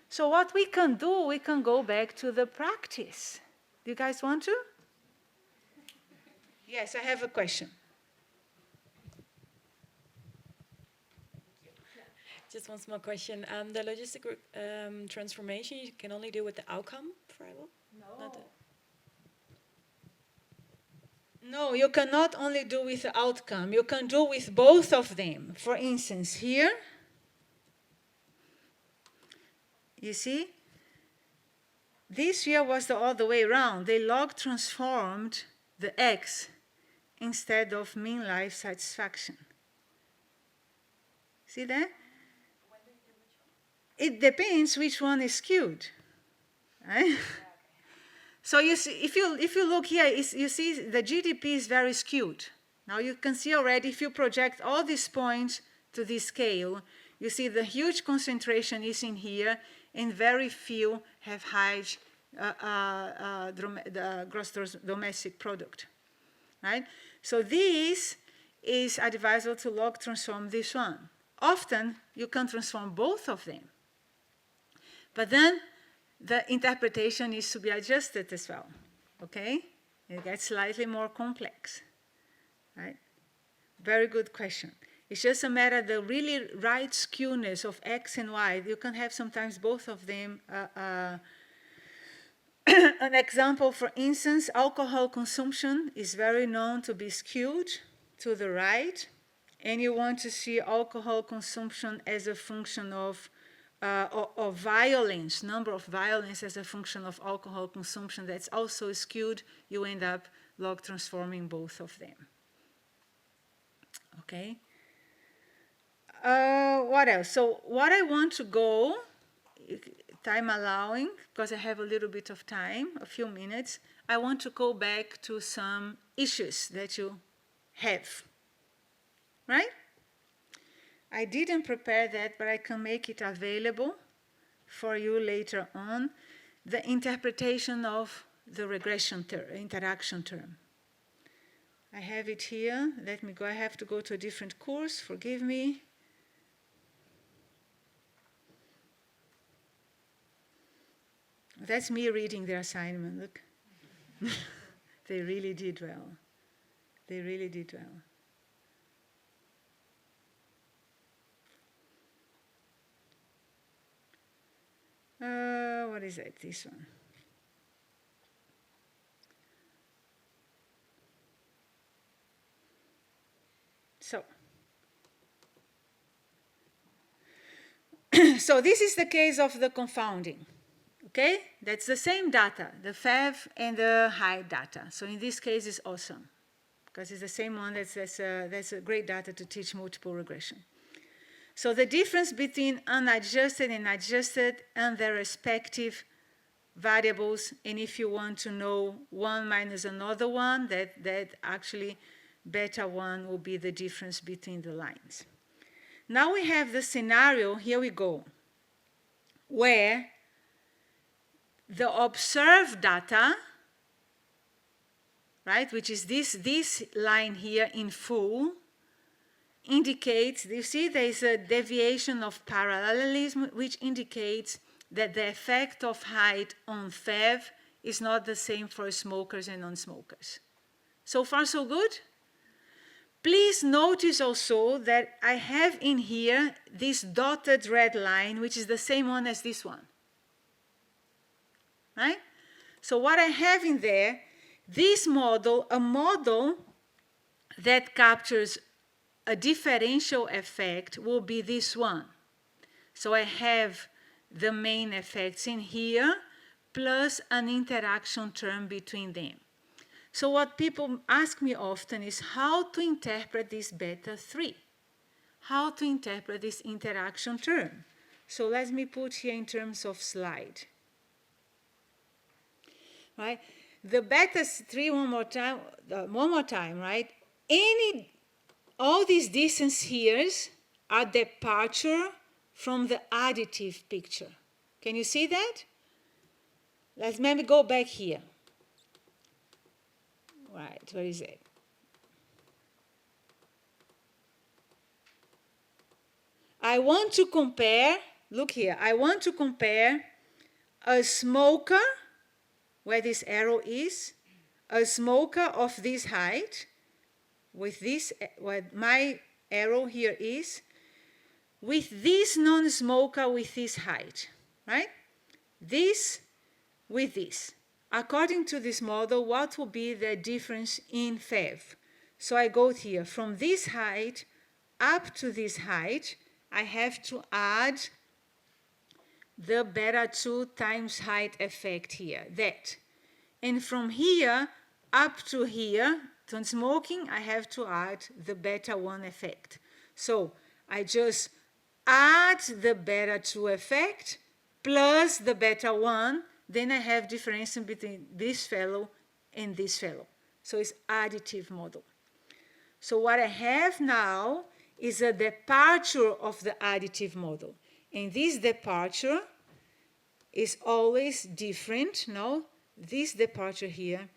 So what we can do, we can go back to the practice. Do you guys want to? Yes, I have a question. Just one small question. The logistic transformation you can only do with the outcome variable? No. No, you cannot only do with the outcome. You can do with both of them. For instance, here, you see, this here was the other way around. They log transformed the x instead of mean life satisfaction. See that? It depends which one is skewed, right? So you see, if you look here, you see the GDP is very skewed. Now you can see already, if you project all these points to this scale, you see the huge concentration is in here, and very few have high gross domestic product, right? So this is advisable to log transform this one. Often you can transform both of them, but then the interpretation needs to be adjusted as well, okay? It gets slightly more complex, right? Very good question. It's just a matter of the really right skewness of X and Y. You can have sometimes both of them. An example, for instance, alcohol consumption is very known to be skewed to the right, and you want to see alcohol consumption as a function of violence, number of violence as a function of alcohol consumption that's also skewed, you end up log transforming both of them. Okay? What else? So what I want to go, time allowing, because I have a little bit of time, a few minutes, I want to go back to some issues that you have, right? I didn't prepare that, but I can make it available for you later on. The interpretation of the regression interaction term. I have it here. Let me go. I have to go to a different course. Forgive me. That's me reading their assignment. Look. They really did well. They really did well. What is it? This one. So this is the case of the confounding. Okay? That's the same data, the FEV and the high data. So in this case, it's awesome. because it's the same one that's a great data to teach multiple regression. So the difference between unadjusted and adjusted and their respective variables, and if you want to know one minus another one, that actually beta 1 will be the difference between the lines. Now we have the scenario, here we go, where the observed data, right, which is this line here in full, indicates, you see there's a deviation of parallelism, which indicates that the effect of height on FEV is not the same for smokers and non-smokers. So far, so good? Please notice also that I have in here this dotted red line, which is the same one as this one. Right? So what I have in there, this model, a model that captures a differential effect will be this one. So I have the main effects in here plus an interaction term between them. So what people ask me often is how to interpret this beta 3, how to interpret this interaction term. So let me put here in terms of slide. Right? The beta 3 one more time, right? All these distance here are departure from the additive picture. Can you see that? Let's maybe go back here. Right, where is it? I want to compare, look here, I want to compare a smoker, where this arrow is, a smoker of this height, with this, where my arrow here is, with this non-smoker with this height, right? This with this. According to this model, what will be the difference in FEV? So I go here, from this height up to this height, I have to add the beta 2 times height effect here, that. And from here up to here, to smoking, I have to add the beta 1 effect. So I just add the beta 2 effect plus the beta 1, then I have difference between this fellow and this fellow. So it's additive model. So what I have now is a departure of the additive model. And this departure is always different, no? This departure here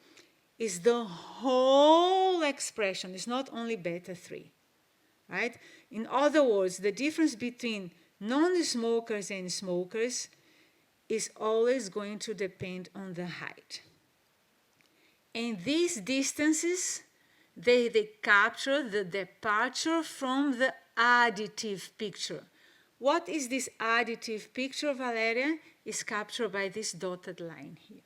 is the whole expression. It's not only beta 3, right? In other words, the difference between non-smokers and smokers is always going to depend on the height. And these distances, they capture the departure from the additive picture. What is this additive picture, Valeria? Is captured by this dotted line here.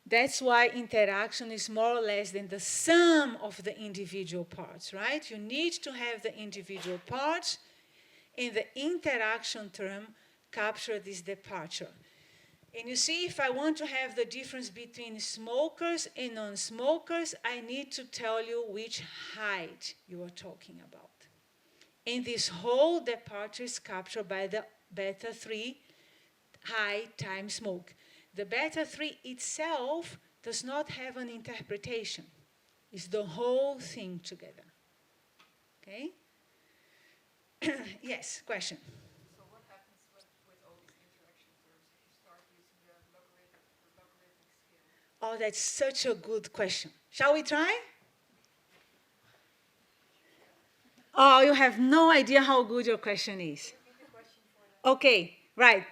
That's why interaction is more or less than the sum of the individual parts, right? You need to have the individual parts, and the interaction term capture this departure. And you see, if I want to have the difference between smokers and non-smokers, I need to tell you which height you are talking about. And this whole departure is captured by the beta 3 height times smoke. The beta 3 itself does not have an interpretation. It's the whole thing together. Okay? Yes, question. So what happens with all these interaction terms if you start using the logarithmic scale? Oh, that's such a good question. Shall we try? Oh, you have no idea how good your question is. Okay, right.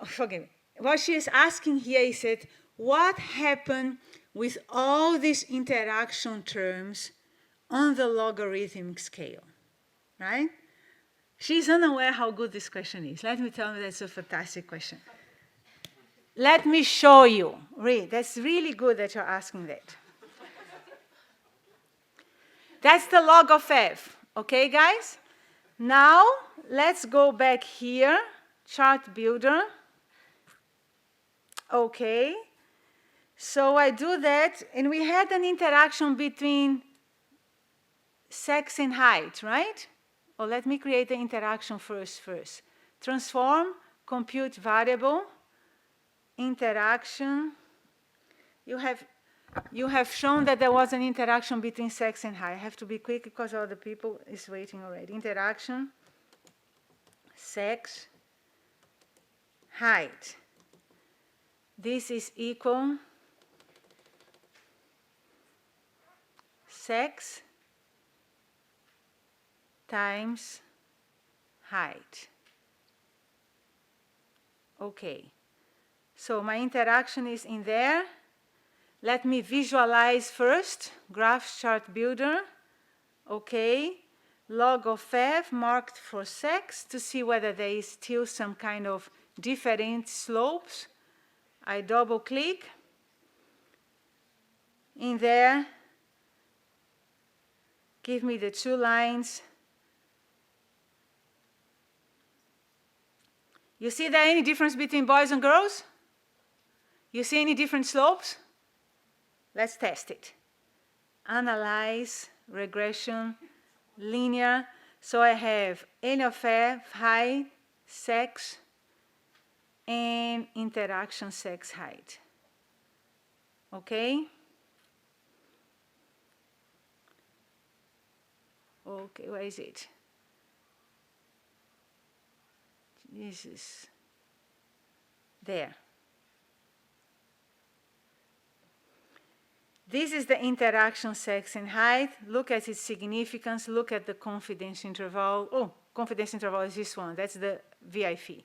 Oh, forgive me. What she is asking here is that what happened with all these interaction terms on the logarithmic scale, right? She's unaware how good this question is. Let me tell you, that's a fantastic question. Let me show you. That's really good that you're asking that. That's the log of f. Okay, guys? Now, let's go back here, chart builder. Okay. So I do that, and we had an interaction between sex and height, right? Well, let me create the interaction first. Transform, compute variable, interaction. You have shown that there was an interaction between sex and height. I have to be quick because other people is waiting already. Interaction, sex, height. This is equal sex times height. Okay. So my interaction is in there. Let me visualize first. Graph chart builder. Okay. Log of f marked for sex to see whether there is still some kind of different slopes. I double click. In there, give me the 2 lines. You see there any difference between boys and girls? You see any different slopes? Let's test it. Analyze, regression, linear. So I have N of f, height, sex, and interaction sex height. Okay? Okay, where is it? This is there. This is the interaction sex and height. Look at its significance. Look at the confidence interval. Oh, confidence interval is this one. That's the VIF.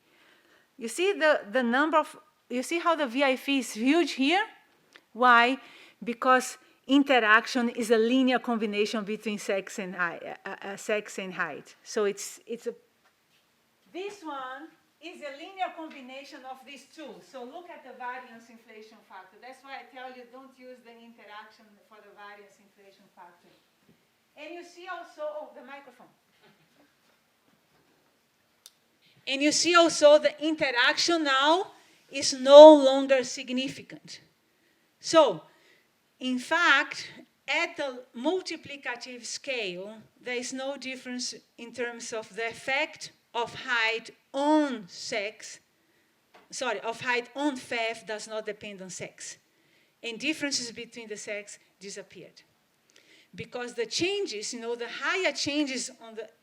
You see the number of, you see how the VIF is huge here? Why? Because interaction is a linear combination between sex and height. So it's a, this one is a linear combination of these two. So look at the variance inflation factor. That's why I tell you don't use the interaction for the variance inflation factor. And you see also, oh, the microphone. And you see also the interaction now is no longer significant. So, in fact, at the multiplicative scale, there is no difference in terms of the effect of height on sex, of height on FEF does not depend on sex. And differences between the sex disappeared. Because the changes, the higher changes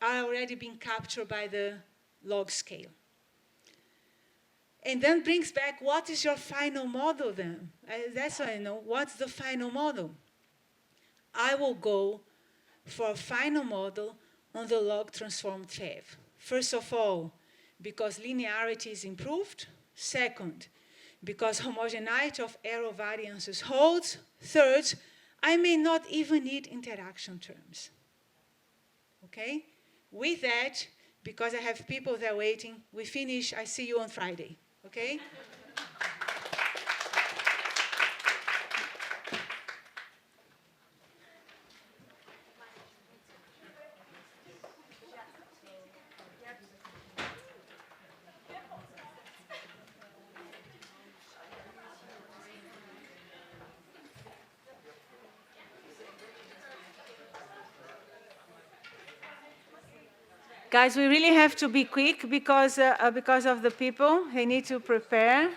are already being captured by the log scale. And then brings back, what is your final model then? That's what I know. What's the final model? I will go for a final model on the log transformed FEV. First of all, because linearity is improved. Second, because homogeneity of error variances holds. Third, I may not even need interaction terms. Okay? With that, because I have people there waiting, we finish. I see you on Friday. Okay? Guys, we really have to be quick because of the people. They need to prepare.